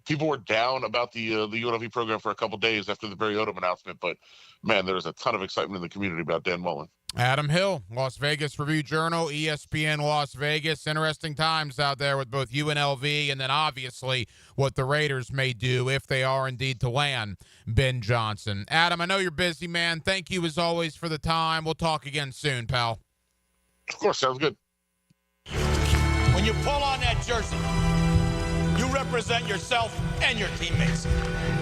people were down about the UNLV program for a couple days after the Barry Odom announcement, but man, there's a ton of excitement in the community about Dan Mullen. Adam Hill, Las Vegas Review-Journal, ESPN Las Vegas. Interesting times out there with both UNLV and then obviously what the Raiders may do if they are indeed to land Ben Johnson. Adam, I know you're busy, man. Thank you as always for the time. We'll talk again soon, pal. Of course, sounds good. When you pull on that jersey, you represent yourself and your teammates.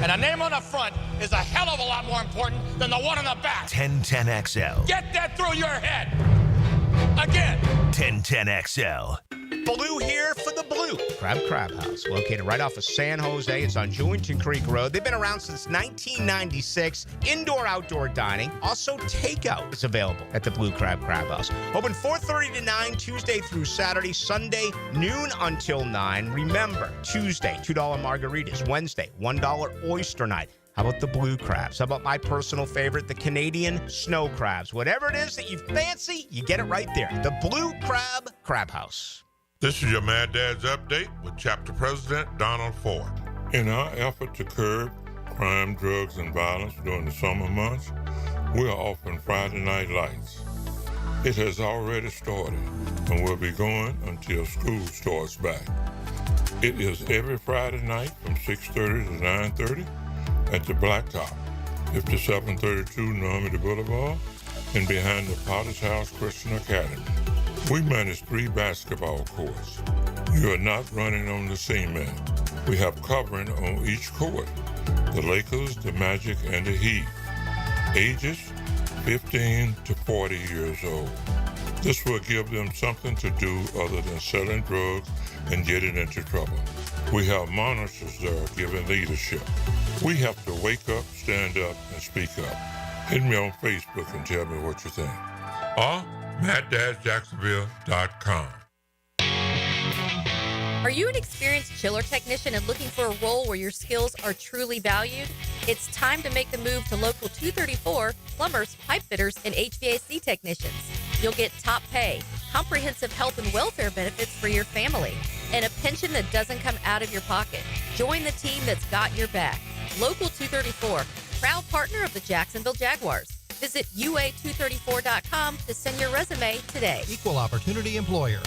And a name on the front is a hell of a lot more important than the one on the back. 1010XL. Get that through your head. Again. 1010XL. Blue here for the Blue Crab House, located right off of San Jose. It's on Jewington Creek Road. They've been around since 1996. Indoor-outdoor dining. Also, takeout is available at the Blue Crab House. Open 4:30 to 9, Tuesday through Saturday. Sunday, noon until 9. Remember, Tuesday, $2 margaritas. Wednesday, $1 oyster night. How about the blue crabs? How about my personal favorite, the Canadian snow crabs? Whatever it is that you fancy, you get it right there. The Blue Crab House. This is your Mad Dad's Update with Chapter President Donald Ford. In our effort to curb crime, drugs, and violence during the summer months, we are offering Friday Night Lights. It has already started and will be going until school starts back. It is every Friday night from 6:30 to 9:30 at the Blacktop, 5732 Normandy Boulevard, and behind the Potter's House Christian Academy. We manage 3 basketball courts. You are not running on the cement. We have covering on each court. The Lakers, the Magic, and the Heat. Ages 15 to 40 years old. This will give them something to do other than selling drugs and getting into trouble. We have monitors there giving leadership. We have to wake up, stand up, and speak up. Hit me on Facebook and tell me what you think. Or MattDadJacksonville.com. Are you an experienced chiller technician and looking for a role where your skills are truly valued? It's time to make the move to Local 234, plumbers, pipe fitters, and HVAC technicians. You'll get top pay, comprehensive health and welfare benefits for your family, and a pension that doesn't come out of your pocket. Join the team that's got your back. Local 234, proud partner of the Jacksonville Jaguars. Visit UA234.com to send your resume today. Equal opportunity employer.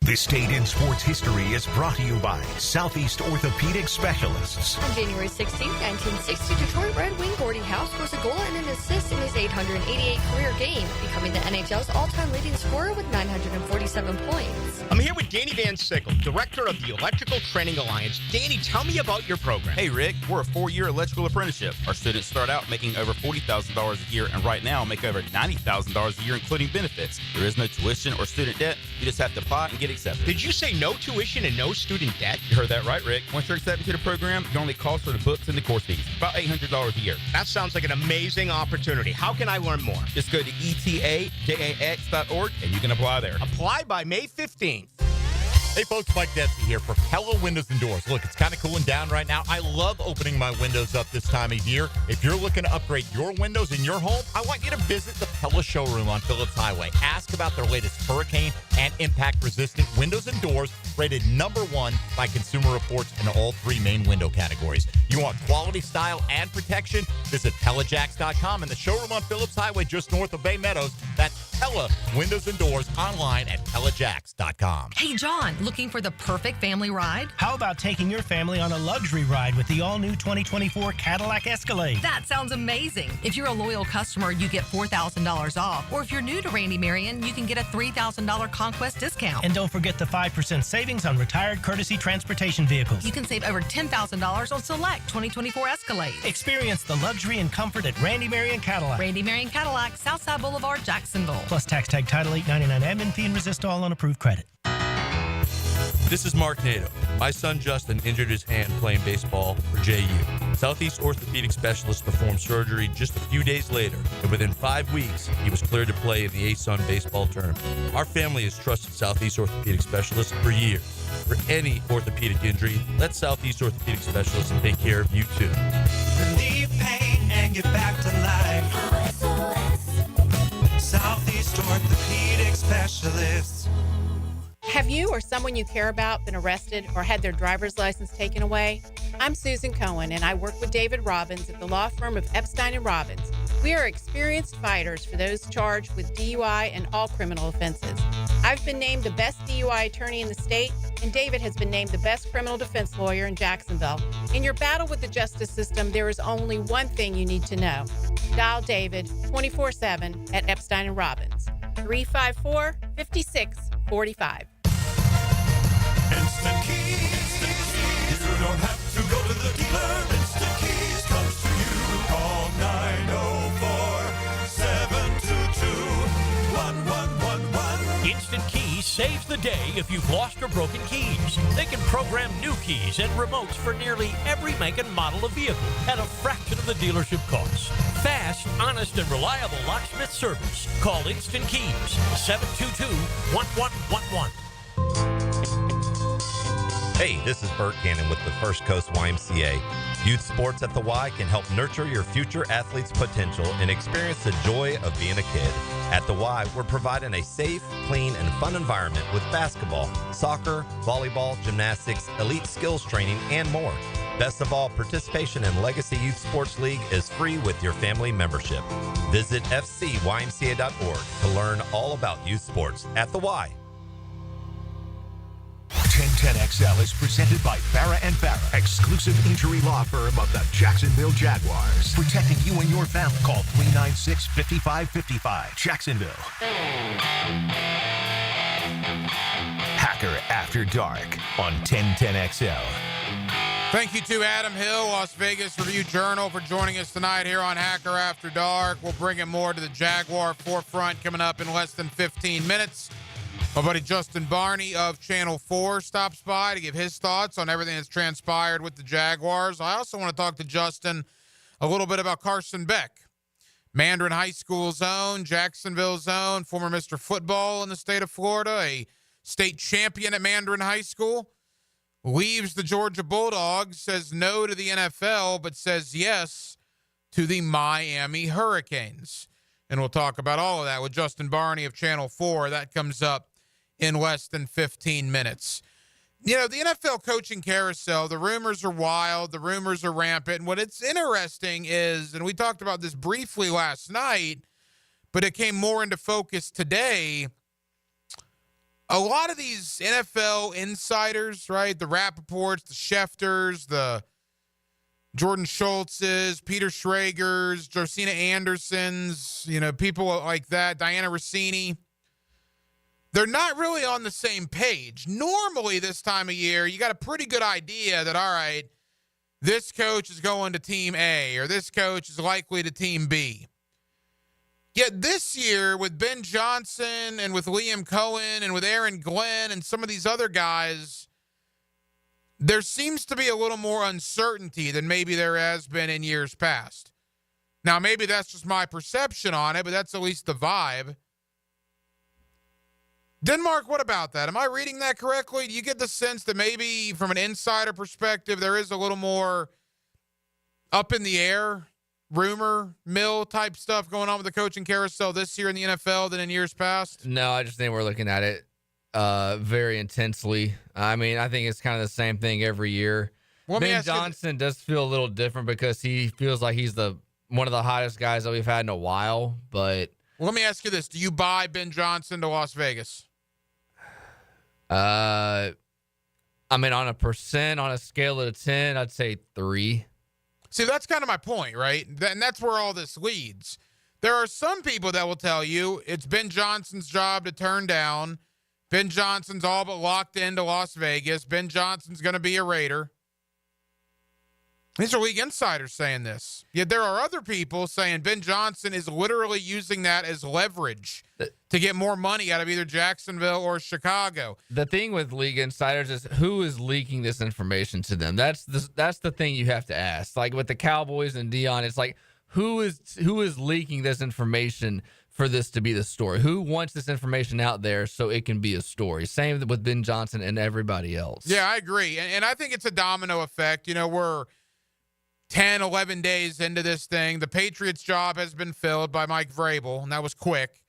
This Day in Sports History is brought to you by Southeast Orthopedic Specialists. On January 16, 1960, Detroit Red Wing Gordie Howe scores a goal and an assist in his 888 career game, becoming the NHL's all-time leading scorer with 947 points. I'm here with Danny Van Sickle, Director of the Electrical Training Alliance. Danny, tell me about your program. Hey, Rick, we're a 4-year electrical apprenticeship. Our students start out making over $40,000 a year and right now make over $90,000 a year, including benefits. There is no tuition or student debt. You just have to apply and get accepted. Did you say no tuition and no student debt? You heard that right, Rick. Once you're accepted to the program, your only cost for the books and the course fees. About $800 a year. That sounds like an amazing opportunity. How can I learn more? Just go to etajax.org and you can apply there. Apply by May 15th. Hey folks, Mike Dempsey here for Pella Windows and Doors. Look, it's kind of cooling down right now. I love opening my windows up this time of year. If you're looking to upgrade your windows in your home, I want you to visit the Pella showroom on Phillips Highway. Ask about their latest hurricane and impact-resistant windows and doors, rated #1 by Consumer Reports in all 3 main window categories. You want quality, style, and protection? Visit PellaJacks.com and the showroom on Phillips Highway just north of Bay Meadows. That's Pella Windows and Doors online at PellaJacks.com. Hey, John, looking for the perfect family ride? How about taking your family on a luxury ride with the all-new 2024 Cadillac Escalade? That sounds amazing. If you're a loyal customer, you get $4,000 off. Or if you're new to Randy Marion, you can get a $3,000 Conquest discount. And don't forget the 5% savings on retired courtesy transportation vehicles. You can save over $10,000 on select 2024 Escalade. Experience the luxury and comfort at Randy Marion Cadillac. Randy Marion Cadillac, Southside Boulevard, Jacksonville. Plus tax tag title $899 admin fee and resist all on approved credit. This is Mark Nato. My son Justin injured his hand playing baseball for JU. Southeast Orthopedic Specialist performed surgery just a few days later, and within 5 weeks, he was cleared to play in the ASUN baseball tournament. Our family has trusted Southeast Orthopedic Specialist for years. For any orthopedic injury, let Southeast Orthopedic Specialist take care of you too. Relieve pain and get back to life. Southeast Orthopedic Specialists. Have you or someone you care about been arrested or had their driver's license taken away? I'm Susan Cohen, and I work with David Robbins at the law firm of Epstein & Robbins. We are experienced fighters for those charged with DUI and all criminal offenses. I've been named the best DUI attorney in the state, and David has been named the best criminal defense lawyer in Jacksonville. In your battle with the justice system, there is only one thing you need to know. Dial David 24/7 at Epstein & Robbins, 354-5645. Instant Keys. You don't have to go to the dealer. Instant Keys comes to you. Call 904-722-1111. Instant Keys saves the day if you've lost or broken keys. They can program new keys and remotes for nearly every make and model of vehicle at a fraction of the dealership cost. Fast, honest, and reliable locksmith service. Call Instant Keys, 722-1111. Hey, this is Bert Cannon with the First Coast YMCA. Youth sports at the Y can help nurture your future athlete's potential and experience the joy of being a kid. At the Y, we're providing a safe, clean, and fun environment with basketball, soccer, volleyball, gymnastics, elite skills training, and more. Best of all, participation in Legacy Youth Sports League is free with your family membership. Visit fcymca.org to learn all about youth sports at the Y. 1010XL is presented by Farah & Farah, exclusive injury law firm of the Jacksonville Jaguars. Protecting you and your family. Call 396-5555. Jacksonville. Hacker After Dark on 1010XL. Thank you to Adam Hill, Las Vegas Review-Journal, for joining us tonight here on Hacker After Dark. We'll bring it more to the Jaguar forefront coming up in less than 15 minutes. My buddy Justin Barney of Channel 4 stops by to give his thoughts on everything that's transpired with the Jaguars. I also want to talk to Justin a little bit about Carson Beck, Mandarin High School's own, Jacksonville's own, former Mr. Football in the state of Florida, a state champion at Mandarin High School, leaves the Georgia Bulldogs, says no to the NFL, but says yes to the Miami Hurricanes. And we'll talk about all of that with Justin Barney of Channel 4. That comes up in less than 15 minutes. You know, the NFL coaching carousel, the rumors are wild, the rumors are rampant. And what it's interesting is, and we talked about this briefly last night, but it came more into focus today, a lot of these NFL insiders, right, the Rappaports, the Schefters, the Jordan Schultz's, Peter Schrager's, Josina Anderson's, you know, people like that, Diana Rossini, they're not really on the same page. Normally this time of year, you got a pretty good idea that, all right, this coach is going to team A or this coach is likely to team B. Yet this year with Ben Johnson and with Liam Cohen and with Aaron Glenn and some of these other guys, there seems to be a little more uncertainty than maybe there has been in years past. Now, maybe that's just my perception on it, but that's at least the vibe. Denmark, what about that? Am I reading that correctly? Do you get the sense that maybe from an insider perspective, there is a little more up in the air, rumor mill type stuff going on with the coaching carousel this year in the NFL than in years past? No, I just think we're looking at it very intensely. I mean, I think it's kind of the same thing every year. Well, Ben Johnson does feel a little different because he feels like he's one of the hottest guys that we've had in a while. But Let me ask you this. Do you buy Ben Johnson to Las Vegas? I mean, on a scale of 10, I'd say 3. See, that's kind of my point, right? And that's where all this leads. There are some people that will tell you it's Ben Johnson's job to turn down. Ben Johnson's all but locked into Las Vegas. Ben Johnson's going to be a Raider. These are league insiders saying this. Yet there are other people saying Ben Johnson is literally using that as leverage to get more money out of either Jacksonville or Chicago. The thing with league insiders is who is leaking this information to them. That's the thing you have to ask. Like with the Cowboys and Dion, it's like who is leaking this information for this to be the story? Who wants this information out there so it can be a story? Same with Ben Johnson and everybody else. Yeah, I agree. And I think it's a domino effect. You know, we're 10, 11 days into this thing. The Patriots' job has been filled by Mike Vrabel, and that was quick.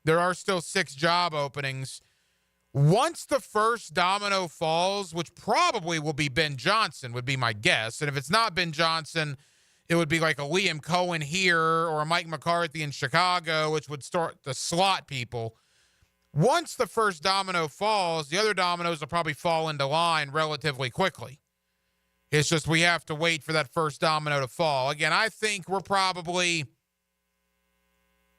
There are still 6 job openings. Once the first domino falls, which probably will be Ben Johnson, would be my guess. And if it's not Ben Johnson, it would be like a Liam Cohen here or a Mike McCarthy in Chicago, which would start to slot people. Once the first domino falls, the other dominoes will probably fall into line relatively quickly. It's just we have to wait for that first domino to fall. Again, I think we're probably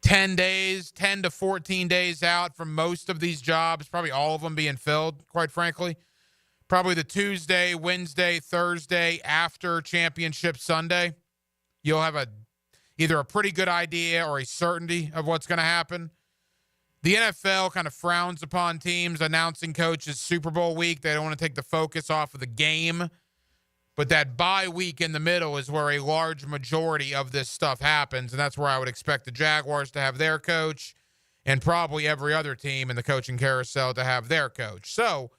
10 to 14 days out from most of these jobs, probably all of them being filled, quite frankly. Probably the Tuesday, Wednesday, Thursday after Championship Sunday. You'll have either a pretty good idea or a certainty of what's going to happen. The NFL kind of frowns upon teams announcing coaches Super Bowl week. They don't want to take the focus off of the game. But that bye week in the middle is where a large majority of this stuff happens, and that's where I would expect the Jaguars to have their coach and probably every other team in the coaching carousel to have their coach. So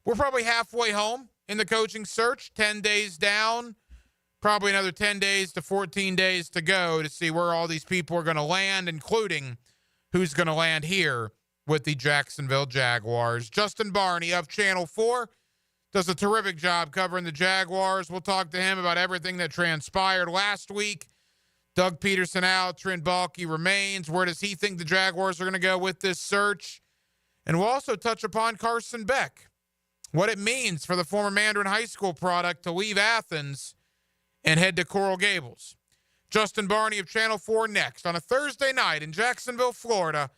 we're probably halfway home in the coaching search, 10 days down. Probably another 10 days to 14 days to go to see where all these people are going to land, including who's going to land here with the Jacksonville Jaguars. Justin Barney of Channel 4 does a terrific job covering the Jaguars. We'll talk to him about everything that transpired last week. Doug Peterson out, Trent Baalke remains. Where does he think the Jaguars are going to go with this search? And we'll also touch upon Carson Beck, what it means for the former Mandarin High School product to leave Athens and head to Coral Gables. Justin Barney of Channel 4 next on a Thursday night in Jacksonville, Florida.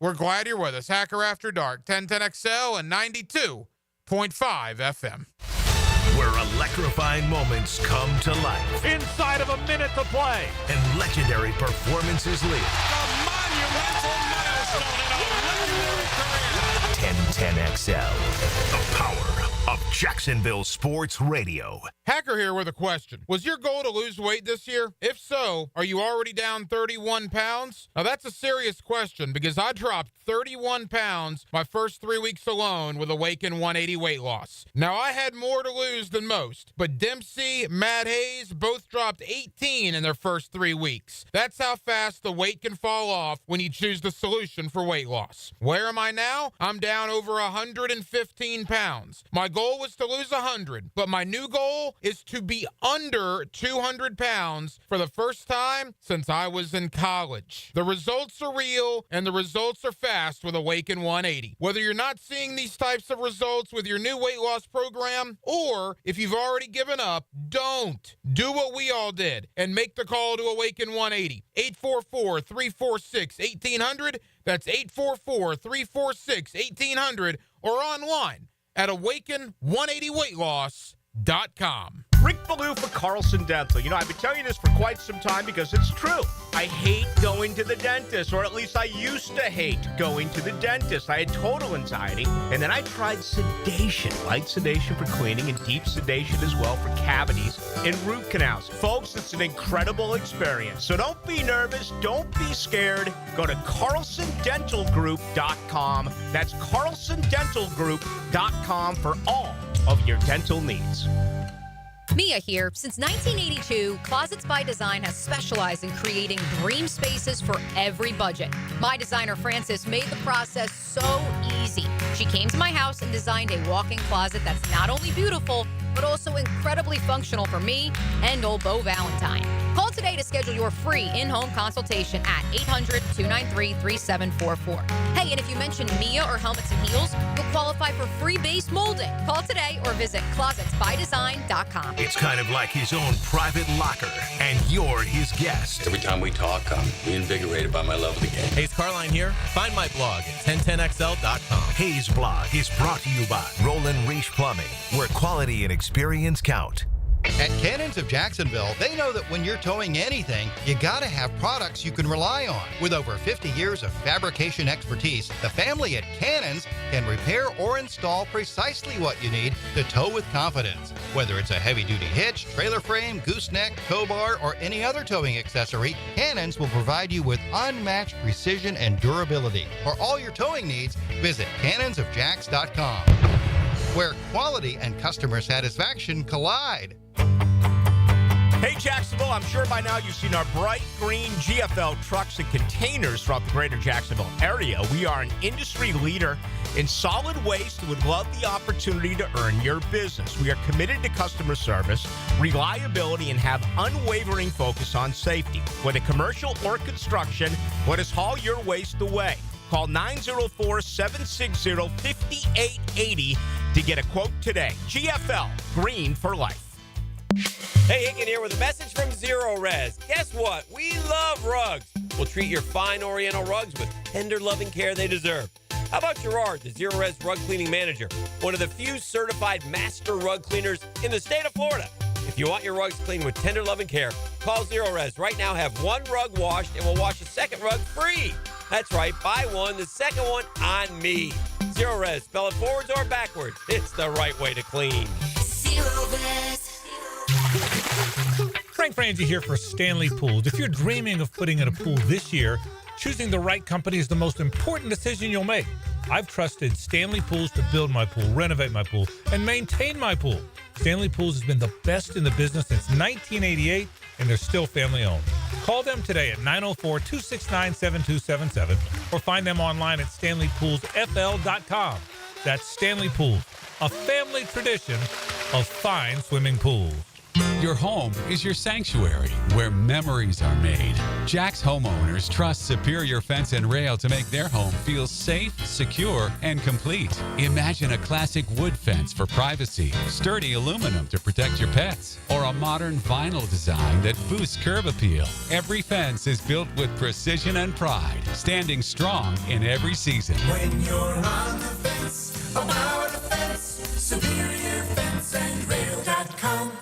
We're glad you're with us. Hacker After Dark, 1010XL and 92.5 FM. Where electrifying moments come to life. Inside of a minute to play. And legendary performances live. A monumental milestone in a legendary career. 1010XL. The power of Jacksonville Sports Radio. Hacker here with a question. Was your goal to lose weight this year? If so, are you already down 31 pounds? Now, that's a serious question because I dropped 31 pounds my first 3 weeks alone with Awaken 180 weight loss. Now, I had more to lose than most, but Dempsey, Matt Hayes both dropped 18 in their first 3 weeks. That's how fast the weight can fall off when you choose the solution for weight loss. Where am I now? I'm down over 115 pounds. My goal was to lose 100, but my new goal is to be under 200 pounds for the first time since I was in college. The results are real, and the results are fast with Awaken 180. Whether you're not seeing these types of results with your new weight loss program, or if you've already given up, don't. Do what we all did and make the call to Awaken 180. 844-346-1800. That's 844-346-1800 or online at awaken180weightloss.com. Rick Ballou for Carlson Dental. You know, I've been telling you this for quite some time because it's true. I hate going to the dentist, or at least I used to hate going to the dentist. I had total anxiety, and then I tried sedation, light sedation for cleaning and deep sedation as well for cavities and root canals. Folks, it's an incredible experience. So don't be nervous. Don't be scared. Go to carlsondentalgroup.com. That's carlsondentalgroup.com for all of your dental needs. Mia here. Since 1982, Closets by Design has specialized in creating dream spaces for every budget. My designer, Francis, made the process so easy. She came to my house and designed a walk-in closet that's not only beautiful, but also incredibly functional for me and old Beau Valentine. Call today to schedule your free in-home consultation at 800-293-3744. Hey, and if you mention Mia or Helmets and Heels, you'll qualify for free base molding. Call today or visit closetsbydesign.com. It's kind of like his own private locker, and you're his guest. Every time we talk, I'm reinvigorated by my love of the game. Hayes Carline here. Find my blog at 1010XL.com. Hayes Blog is brought to you by Roland Reach Plumbing, where quality and experience count. At Cannons of Jacksonville, they know that when you're towing anything, you gotta have products you can rely on. With over 50 years of fabrication expertise, the family at Cannons can repair or install precisely what you need to tow with confidence. Whether it's a heavy-duty hitch, trailer frame, gooseneck, tow bar, or any other towing accessory, Cannons will provide you with unmatched precision and durability. For all your towing needs, visit cannonsofjacks.com, where quality and customer satisfaction collide. Hey, Jacksonville, I'm sure by now you've seen our bright green GFL trucks and containers throughout the greater Jacksonville area. We are an industry leader in solid waste and would love the opportunity to earn your business. We are committed to customer service, reliability, and have unwavering focus on safety. Whether commercial or construction, let us haul your waste away. Call 904-760-5880 to get a quote today. GFL, green for life. Hey, Hicken here with a message from Zero Res. Guess what? We love rugs. We'll treat your fine Oriental rugs with tender, loving care they deserve. How about Gerard, the Zero Res rug cleaning manager, one of the few certified master rug cleaners in the state of Florida? If you want your rugs cleaned with tender, loving care, call Zero Res. Right now, have one rug washed, and we'll wash a second rug free. That's right, buy one, the second one on me. Zero Res, spell it forwards or backwards. It's the right way to clean. Zero Res. Frank Frangie here for Stanley Pools. If you're dreaming of putting in a pool this year, choosing the right company is the most important decision you'll make. I've trusted Stanley Pools to build my pool, renovate my pool, and maintain my pool. Stanley Pools has been the best in the business since 1988, and they're still family owned. Call them today at 904-269-7277 or find them online at stanleypoolsfl.com. That's Stanley Pools, a family tradition of fine swimming pools. Your home is your sanctuary where memories are made. Jack's homeowners trust Superior Fence and Rail to make their home feel safe, secure, and complete. Imagine a classic wood fence for privacy, sturdy aluminum to protect your pets, or a modern vinyl design that boosts curb appeal. Every fence is built with precision and pride, standing strong in every season. When you're on the fence, about the fence, SuperiorFenceandRail.com.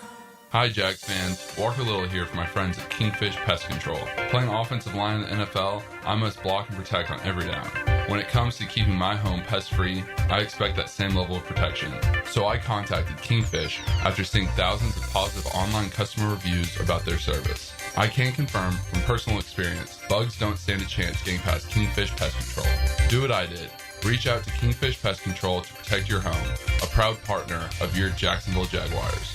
Hi, Jags fans. Walker Little here for my friends at Kingfish Pest Control. Playing offensive line in the NFL, I must block and protect on every down. When it comes to keeping my home pest-free, I expect that same level of protection. So I contacted Kingfish after seeing thousands of positive online customer reviews about their service. I can confirm from personal experience, bugs don't stand a chance getting past Kingfish Pest Control. Do what I did. Reach out to Kingfish Pest Control to protect your home, a proud partner of your Jacksonville Jaguars.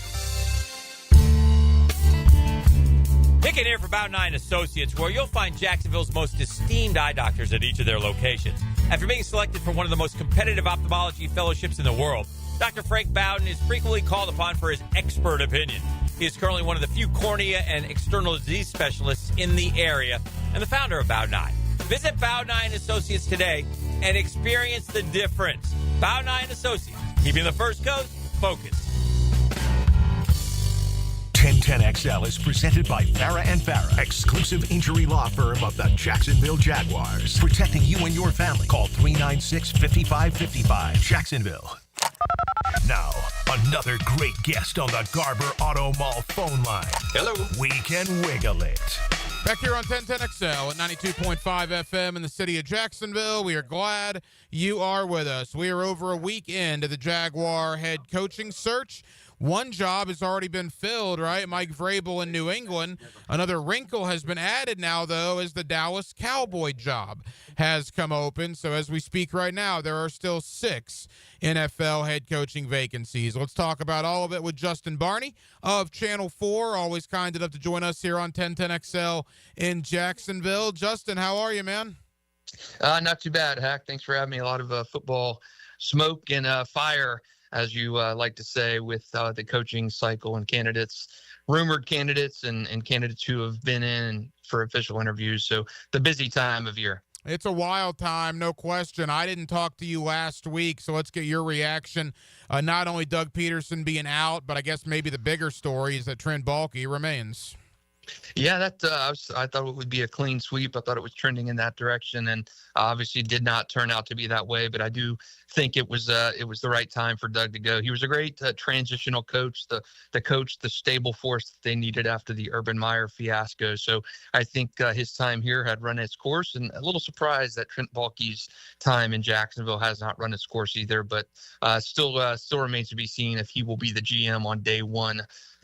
Hicken here for Bound 9 Associates, where you'll find Jacksonville's most esteemed eye doctors at each of their locations. After being selected for one of the most competitive ophthalmology fellowships in the world, Dr. Frank Bowden is frequently called upon for his expert opinion. He is currently one of the few cornea and external disease specialists in the area and the founder of Bound 9. Visit Bound 9 Associates today and experience the difference. Bound 9 Associates, keeping the First Coast focused. 1010XL is presented by Farah and Farah, exclusive injury law firm of the Jacksonville Jaguars. Protecting you and your family. Call 396-5555. Jacksonville. Now, another great guest on the Garber Auto Mall phone line. Hello. We can wiggle it. Back here on 1010XL at 92.5 FM in the city of Jacksonville. We are glad you are with us. We are over a week into the Jaguar head coaching search. One job has already been filled, right? Mike Vrabel in New England. Another wrinkle has been added now, though, as the Dallas Cowboy job has come open. So as we speak right now, there are still 6 NFL head coaching vacancies. Let's talk about all of it with Justin Barney of Channel 4, always kind enough to join us here on 1010XL in Jacksonville. Justin, how are you, man? Not too bad, Hack. Thanks for having me. A lot of football smoke and fire, as you like to say, with the coaching cycle and candidates, rumored candidates and candidates who have been in for official interviews. So the busy time of year. It's a wild time, no question. I didn't talk to you last week, so let's get your reaction. Not only Doug Peterson being out, but I guess maybe the bigger story is that Trent Baalke remains. Yeah, I thought it would be a clean sweep. I thought it was trending in that direction, and obviously did not turn out to be that way. But I do think it was the right time for Doug to go. He was a great transitional coach, the stable force that they needed after the Urban Meyer fiasco. So I think his time here had run its course, and a little surprised that Trent Baalke's time in Jacksonville has not run its course either. But still remains to be seen if he will be the GM on day one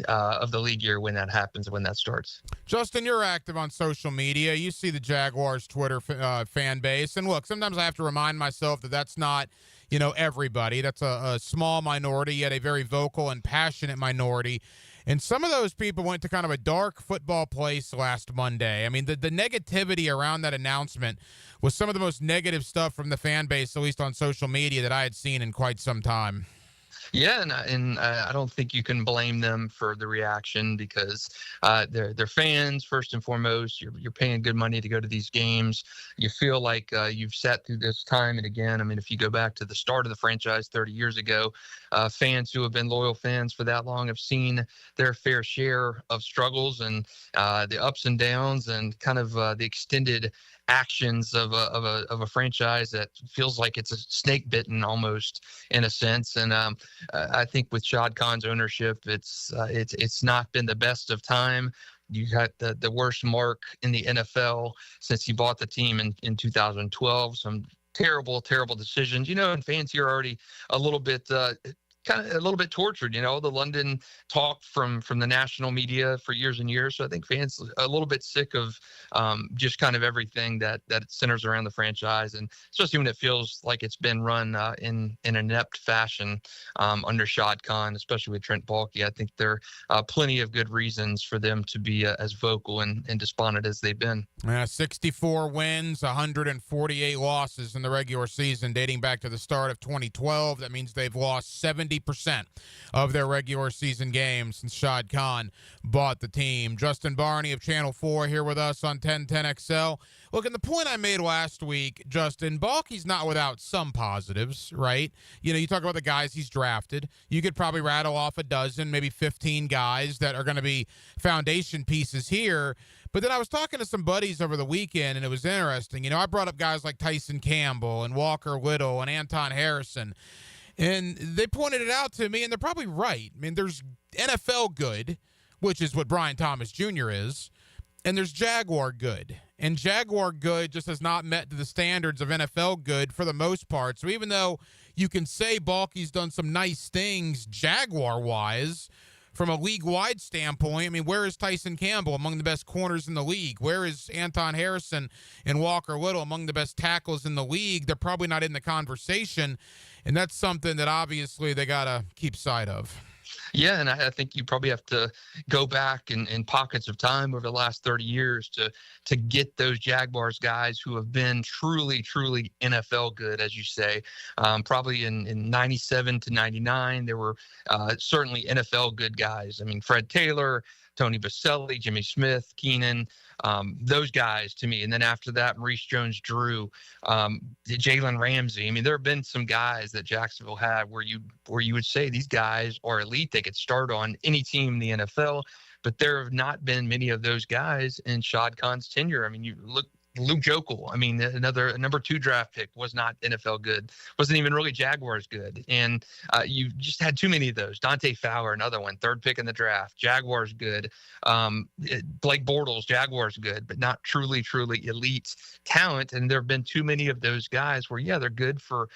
of the league year when that happens, when that starts. Justin, you're active on social media. You see the Jaguars Twitter fan base. And look, sometimes I have to remind myself that that's not, everybody. That's a small minority, yet a very vocal and passionate minority. And some of those people went to kind of a dark football place last Monday. I mean, the negativity around that announcement was some of the most negative stuff from the fan base, at least on social media, that I had seen in quite some time. Yeah, and I don't think you can blame them for the reaction because they're fans first and foremost. You're paying good money to go to these games. You feel like you've sat through this time and again. I mean, if you go back to the start of the franchise 30 years ago, fans who have been loyal fans for that long have seen their fair share of struggles and the ups and downs and kind of the extended actions of a franchise that feels like it's a snake bitten almost in a sense. And I think with Shad Khan's ownership, it's not been the best of time. You got the worst mark in the NFL since he bought the team in 2012. Some terrible decisions, and fans here are already a little bit tortured, the London talk from the national media for years and years. So I think fans are a little bit sick of just kind of everything that centers around the franchise, and especially when it feels like it's been run in an inept fashion under Shad Khan, especially with Trent Baalke. I think there are plenty of good reasons for them to be as vocal and despondent as they've been. 64 wins, 148 losses in the regular season dating back to the start of 2012. That means they've lost 70% of their regular season games since Shad Khan bought the team. Justin Barney of Channel 4 here with us on 1010XL. Look, and the point I made last week, Justin, Baalke's not without some positives, right? You talk about the guys he's drafted. You could probably rattle off a dozen, maybe 15 guys that are going to be foundation pieces here. But then I was talking to some buddies over the weekend, and it was interesting. I brought up guys like Tyson Campbell and Walker Little and Anton Harrison. And they pointed it out to me, and they're probably right. I mean, there's NFL good, which is what Brian Thomas Jr. is, and there's Jaguar good. And Jaguar good just has not met to the standards of NFL good for the most part. So even though you can say Baalke's done some nice things Jaguar-wise, from a league-wide standpoint, I mean, where is Tyson Campbell among the best corners in the league? Where is Anton Harrison and Walker Little among the best tackles in the league? They're probably not in the conversation, and that's something that obviously they got to keep sight of. Yeah, and I think you probably have to go back in pockets of time over the last 30 years to get those Jaguars guys who have been truly NFL good, as you say. Probably in 97 to 99, there were certainly NFL good guys. I mean, Fred Taylor, Tony Baselli, Jimmy Smith, Keenan, those guys to me. And then after that, Maurice Jones-Drew, Jalen Ramsey. I mean, there have been some guys that Jacksonville had where you would say these guys are elite. They could start on any team in the NFL, but there have not been many of those guys in Shad Khan's tenure. I mean, you look Luke Jokel, I mean, a number 2 draft pick, was not NFL good, wasn't even really Jaguars good. And you just had too many of those. Dante Fowler, another one, 3rd pick in the draft, Jaguars good. Blake Bortles, Jaguars good, but not truly elite talent. And there have been too many of those guys where, yeah, they're good for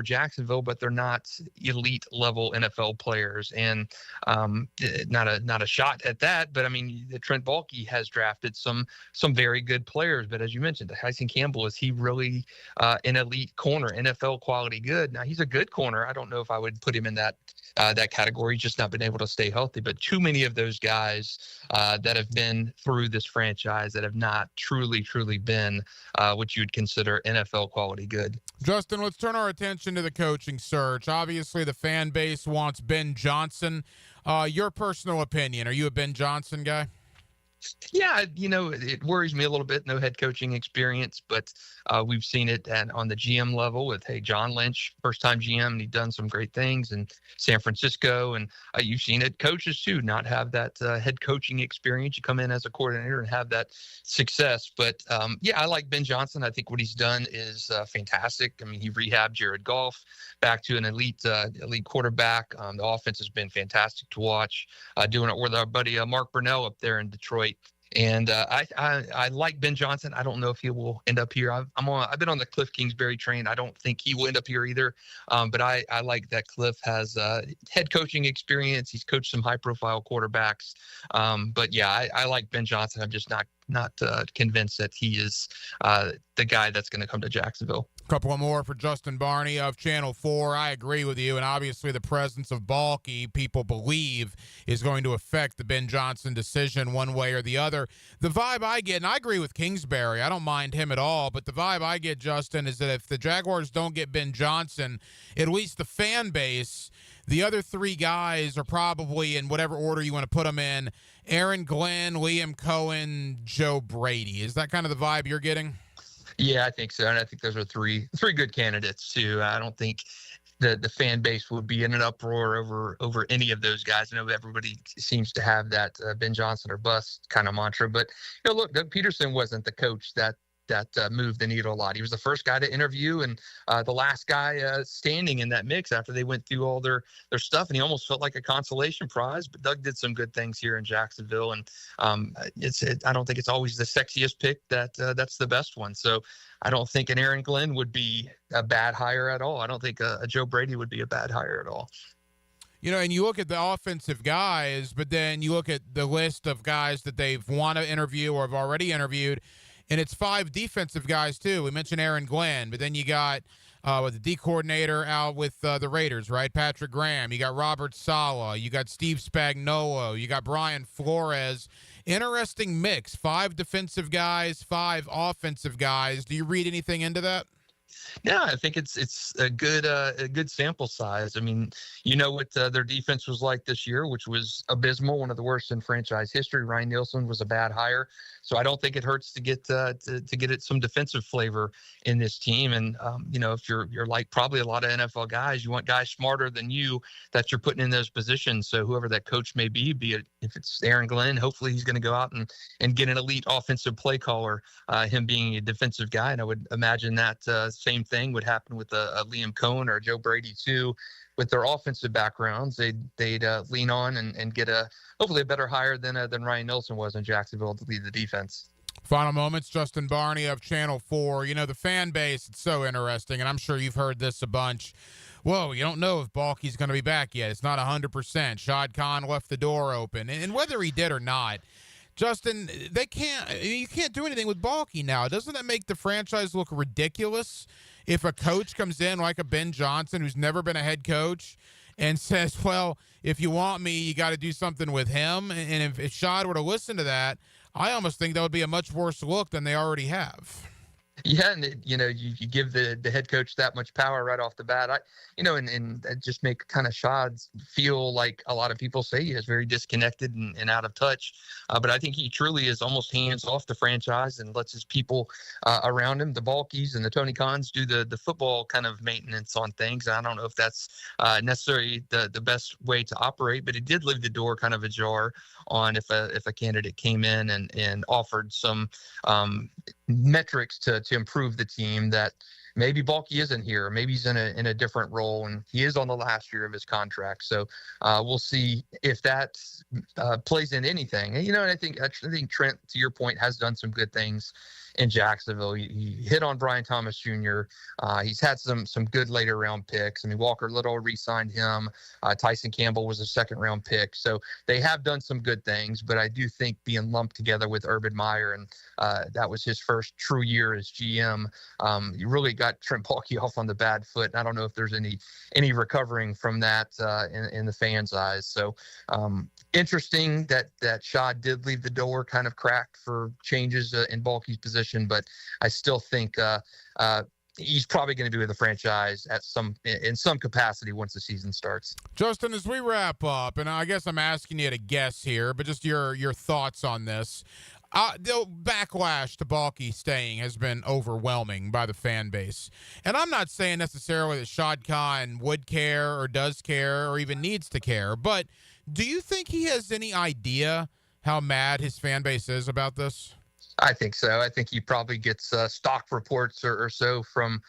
Jacksonville, but they're not elite level NFL players. And not a shot at that, but I mean, Trent Baalke has drafted some very good players, but But as you mentioned, Tyson Campbell, is he really an elite corner, NFL quality good? Now, he's a good corner. I don't know if I would put him in that category. He's just not been able to stay healthy. But too many of those guys that have been through this franchise that have not truly been what you'd consider NFL quality good. Justin, let's turn our attention to the coaching search. Obviously, the fan base wants Ben Johnson. Your personal opinion, are you a Ben Johnson guy? Yeah, it worries me a little bit. No head coaching experience, but we've seen it on the GM level with, John Lynch, first-time GM, and he's done some great things in San Francisco. And you've seen it, coaches too, not have that head coaching experience. You come in as a coordinator and have that success. But I like Ben Johnson. I think what he's done is fantastic. I mean, he rehabbed Jared Goff back to an elite quarterback. The offense has been fantastic to watch. Doing it with our buddy Mark Brunell up there in Detroit. And I like Ben Johnson. I don't know if he will end up here. I've been on the Cliff Kingsbury train. I don't think he will end up here either. But I like that Cliff has head coaching experience. He's coached some high-profile quarterbacks. But yeah, I like Ben Johnson. I'm just not convinced that he is the guy that's going to come to Jacksonville. Couple more for Justin Barney of Channel 4. I agree with you, and obviously the presence of Baalke, people believe, is going to affect the Ben Johnson decision one way or the other. The vibe I get, and I agree with Kingsbury, I don't mind him at all, but the vibe I get, Justin, is that if the Jaguars don't get Ben Johnson, at least the fan base, the other three guys are probably, in whatever order you want to put them in, Aaron Glenn, Liam Cohen, Joe Brady. Is that kind of the vibe you're getting? Yeah, I think so. And I think those are three good candidates too. I don't think the fan base would be in an uproar over any of those guys. I know everybody seems to have that Ben Johnson or bust kind of mantra, but look, Doug Peterson wasn't the coach that moved the needle a lot. He was the first guy to interview and the last guy standing in that mix after they went through all their stuff, and he almost felt like a consolation prize. But Doug did some good things here in Jacksonville, and I don't think it's always the sexiest pick that's the best one. So I don't think an Aaron Glenn would be a bad hire at all. I don't think a Joe Brady would be a bad hire at all. And you look at the offensive guys, but then you look at the list of guys that they've want to interview or have already interviewed, and it's 5 defensive guys, too. We mentioned Aaron Glenn, but then you got the D coordinator out with the Raiders, right? Patrick Graham. You got Robert Saleh. You got Steve Spagnuolo. You got Brian Flores. Interesting mix. 5 defensive guys, 5 offensive guys. Do you read anything into that? Yeah, I think it's a good sample size. I mean, what their defense was like this year, which was abysmal, one of the worst in franchise history. Ryan Nielsen was a bad hire, so I don't think it hurts to get some defensive flavor in this team. And if you're like probably a lot of NFL guys, you want guys smarter than you that you're putting in those positions. So whoever that coach may be it if it's Aaron Glenn, hopefully he's going to go out and get an elite offensive play caller. Him being a defensive guy, and I would imagine that same thing would happen with a Liam Cohen or Joe Brady too. With their offensive backgrounds, they'd lean on and get hopefully a better hire than Ryan Nielsen was in Jacksonville to lead the defense. Final moments, Justin Barney of Channel 4. The fan base, it's so interesting, and I'm sure you've heard this a bunch. Whoa, you don't know if Baalke's going to be back yet. It's not 100%. Shad Khan left the door open. And whether he did or not, Justin, you can't do anything with Baalke now. Doesn't that make the franchise look ridiculous if a coach comes in like a Ben Johnson who's never been a head coach and says, well, if you want me, you got to do something with him? And if Shad were to listen to that, I almost think that would be a much worse look than they already have. Yeah, and you give the head coach that much power right off the bat. And just make kind of Shad feel like a lot of people say he is very disconnected and out of touch. But I think he truly is almost hands off the franchise and lets his people around him, the Baalkes and the Tony Khans, do the football kind of maintenance on things. And I don't know if that's necessarily the best way to operate, but it did leave the door kind of ajar on if a candidate came in and offered some metrics to improve the team that maybe Baalke isn't here. Maybe he's in a different role, and he is on the last year of his contract. So we'll see if that plays into anything. And, I think Trent, to your point, has done some good things in Jacksonville. He hit on Brian Thomas Jr. He's had some good later round picks. I mean, Walker Little re-signed him. Tyson Campbell was a second round pick. So they have done some good things, but I do think being lumped together with Urban Meyer, and that was his first true year as GM, you really got Trent Baalke off on the bad foot. I don't know if there's any recovering from that in the fans' eyes. So interesting that Shaw did leave the door kind of cracked for changes in Baalke's position, but I still think he's probably going to be with the franchise in some capacity once the season starts. Justin, as we wrap up, and I guess I'm asking you to guess here, but just your thoughts on this. The backlash to Baalke staying has been overwhelming by the fan base. And I'm not saying necessarily that Shad Khan would care or does care or even needs to care, but do you think he has any idea how mad his fan base is about this? I think so. I think he probably gets stock reports or so from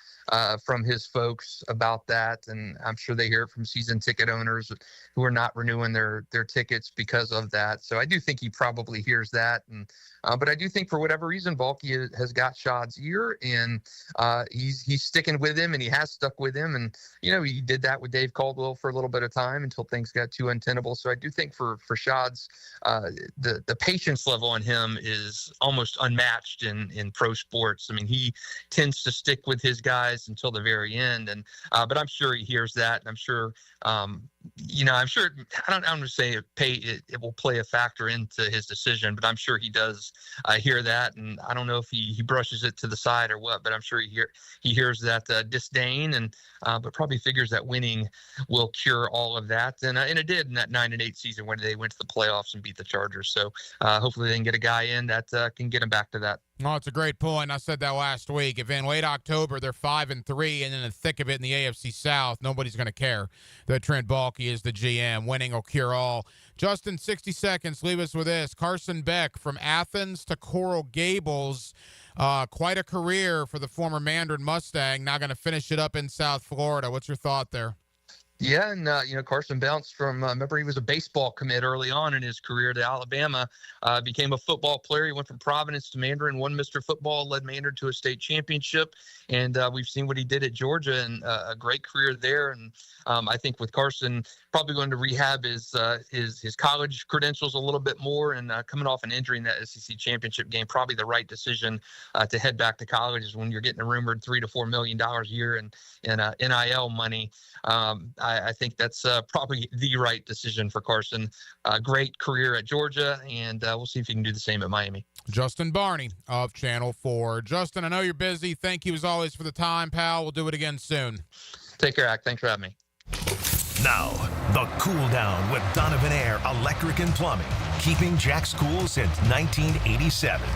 his folks about that, and I'm sure they hear it from season ticket owners who are not renewing their tickets because of that. So I do think he probably hears that, and but I do think for whatever reason Baalke has got Shad's ear, and he's sticking with him, and he has stuck with him, and he did that with Dave Caldwell for a little bit of time until things got too untenable. So I do think for Shad's the patience level on him is almost unmatched in pro sports. I mean, he tends to stick with his guys until the very end, and but I'm sure he hears that, and I'm sure I'm sure I'm going to say it will play a factor into his decision, but I'm sure he does hear that, and I don't know if he brushes it to the side or what, but I'm sure he hears that disdain, and but probably figures that winning will cure all of that, and it did in that 9-8 season when they went to the playoffs and beat the Chargers. So hopefully they can get a guy in that can get him back to that. Oh, it's a great point. I said that last week. If in late October they're 5-3 and in the thick of it in the AFC South, nobody's going to care that Trent Baalke is the GM. Winning will cure all. Justin, 60 seconds. Leave us with this. Carson Beck from Athens to Coral Gables. Quite a career for the former Mandarin Mustang. Now going to finish it up in South Florida. What's your thought there? Yeah, and Carson bounced from. Remember, he was a baseball commit early on in his career to Alabama. Became a football player. He went from Providence to Mandarin, won Mr. Football, led Mandarin to a state championship, and we've seen what he did at Georgia, and a great career there. And I think with Carson, probably going to rehab his college credentials a little bit more, and coming off an injury in that SEC championship game, probably the right decision to head back to college is when you're getting a rumored $3 to $4 million a year in NIL money. I think that's probably the right decision for Carson. Great career at Georgia, and we'll see if he can do the same at Miami. Justin Barney of Channel 4. Justin, I know you're busy. Thank you as always for the time, pal. We'll do it again soon. Take care, Ack. Thanks for having me. Now, the cool down with Donovan Air Electric and Plumbing, keeping Jack's cool since 1987.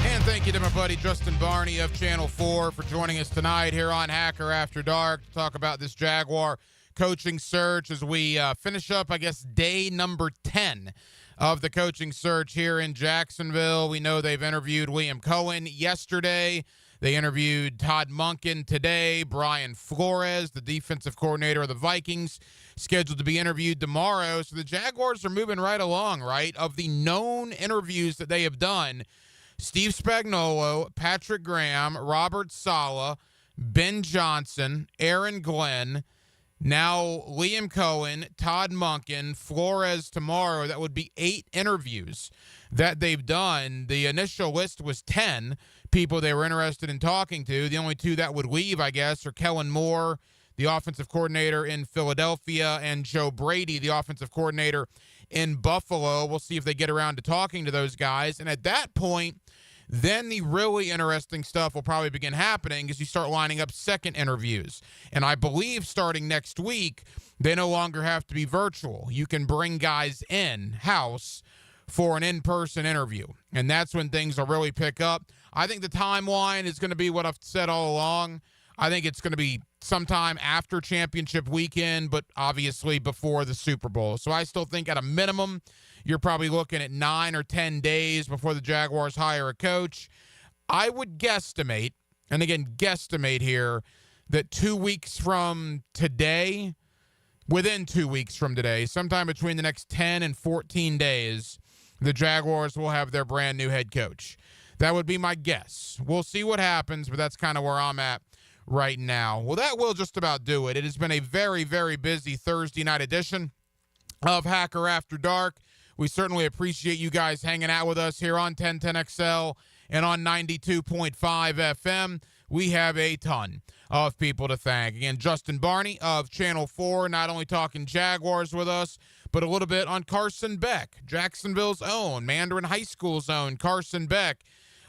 And thank you to my buddy Justin Barney of Channel 4 for joining us tonight here on Hacker After Dark to talk about this Jaguar coaching search as we finish up, I guess, day number 10 of the coaching search here in Jacksonville. We know they've interviewed Liam Cohen yesterday. They interviewed Todd Monken today. Brian Flores, the defensive coordinator of the Vikings, scheduled to be interviewed tomorrow. So the Jaguars are moving right along, right? Of the known interviews that they have done, Steve Spagnuolo, Patrick Graham, Robert Saleh, Ben Johnson, Aaron Glenn, now Liam Cohen, Todd Monken, Flores tomorrow. That would be 8 interviews that they've done. The initial list was 10 people they were interested in talking to. The only 2 that would leave, I guess, are Kellen Moore, the offensive coordinator in Philadelphia, and Joe Brady, the offensive coordinator in Buffalo. We'll see if they get around to talking to those guys. And at that point, then the really interesting stuff will probably begin happening as you start lining up second interviews. And I believe starting next week, they no longer have to be virtual. You can bring guys in-house for an in-person interview. And that's when things will really pick up. I think the timeline is going to be what I've said all along. I think it's going to be sometime after championship weekend, but obviously before the Super Bowl. So I still think at a minimum, you're probably looking at 9 or 10 days before the Jaguars hire a coach. I would guesstimate, and again, guesstimate here, that 2 weeks from today, within 2 weeks from today, sometime between the next 10 and 14 days, the Jaguars will have their brand new head coach. That would be my guess. We'll see what happens, but that's kind of where I'm at right now. Well, that will just about do it. It has been a very, very busy Thursday night edition of Hacker After Dark. We certainly appreciate you guys hanging out with us here on 1010XL and on 92.5 FM. We have a ton of people to thank. Again, Justin Barney of Channel 4, not only talking Jaguars with us, but a little bit on Carson Beck, Jacksonville's own, Mandarin High School's own Carson Beck,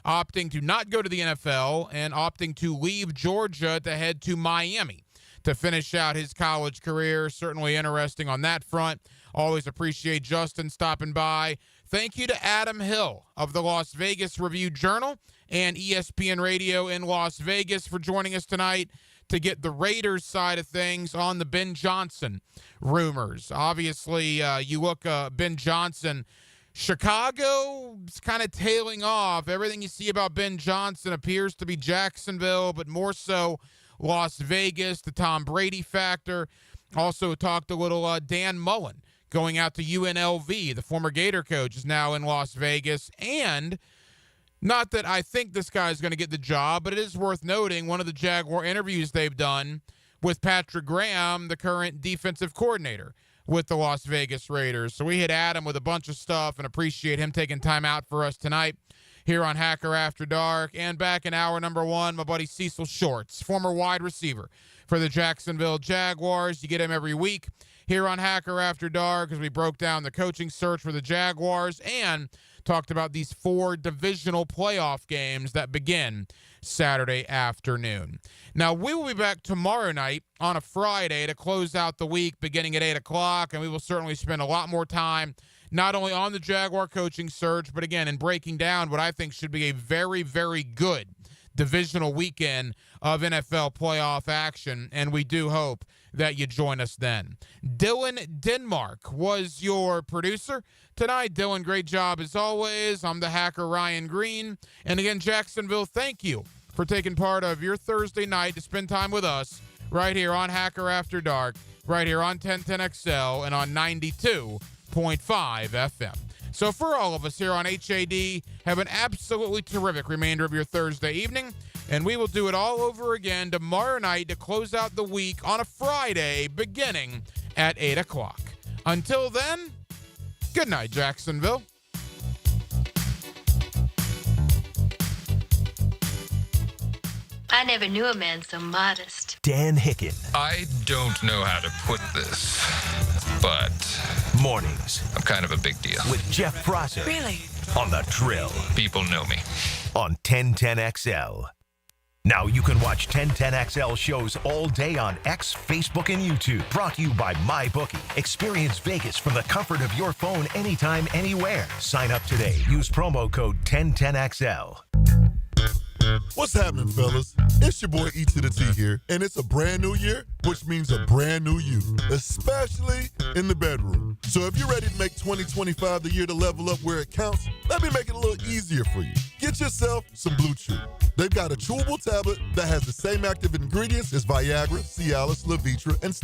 opting to not go to the NFL and opting to leave Georgia to head to Miami to finish out his college career. Certainly interesting on that front. Always appreciate Justin stopping by. Thank you to Adam Hill of the Las Vegas Review-Journal and ESPN Radio in Las Vegas for joining us tonight to get the Raiders side of things on the Ben Johnson rumors. Obviously, you look Ben Johnson, Chicago is kind of tailing off. Everything you see about Ben Johnson appears to be Jacksonville, but more so Las Vegas, the Tom Brady factor. Also talked a little Dan Mullen going out to UNLV. The former Gator coach is now in Las Vegas. And not that I think this guy is going to get the job, but it is worth noting one of the Jaguar interviews they've done with Patrick Graham, the current defensive coordinator with the Las Vegas Raiders. So we hit Adam with a bunch of stuff and appreciate him taking time out for us tonight here on Hacker After Dark. And back in hour number one, my buddy Cecil Shorts, former wide receiver for the Jacksonville Jaguars. You get him every week here on Hacker After Dark as we broke down the coaching search for the Jaguars and talked about these 4 divisional playoff games that begin Saturday afternoon. Now, we will be back tomorrow night on a Friday to close out the week beginning at 8 o'clock, and we will certainly spend a lot more time not only on the Jaguar coaching search, but again, in breaking down what I think should be a very, very good divisional weekend of NFL playoff action, and we do hope that you join us then. Dylan Denmark was your producer tonight. Dylan, great job as always. I'm the hacker Ryan Green. And again, Jacksonville, thank you for taking part of your Thursday night to spend time with us right here on Hacker After Dark, right here on 1010XL and on 92.5 FM. So for all of us here on HAD, have an absolutely terrific remainder of your Thursday evening, and we will do it all over again tomorrow night to close out the week on a Friday beginning at 8 o'clock. Until then, good night, Jacksonville. I never knew a man so modest. Dan Hicken. I don't know how to put this, but Mornings I'm kind of a big deal. with Jeff Prosser. Really? On The Drill. People know me. On 1010XL. Now you can watch 1010XL shows all day on X, Facebook, and YouTube. Brought to you by MyBookie. Experience Vegas from the comfort of your phone anytime, anywhere. Sign up today. Use promo code 1010XL. What's happening, fellas? It's your boy E to the T here, and it's a brand new year, which means a brand new you, especially in the bedroom. So if you're ready to make 2025 the year to level up where it counts, let me make it a little easier for you. Get yourself some Blue Chew. They've got a chewable tablet that has the same active ingredients as Viagra, Cialis, Levitra, and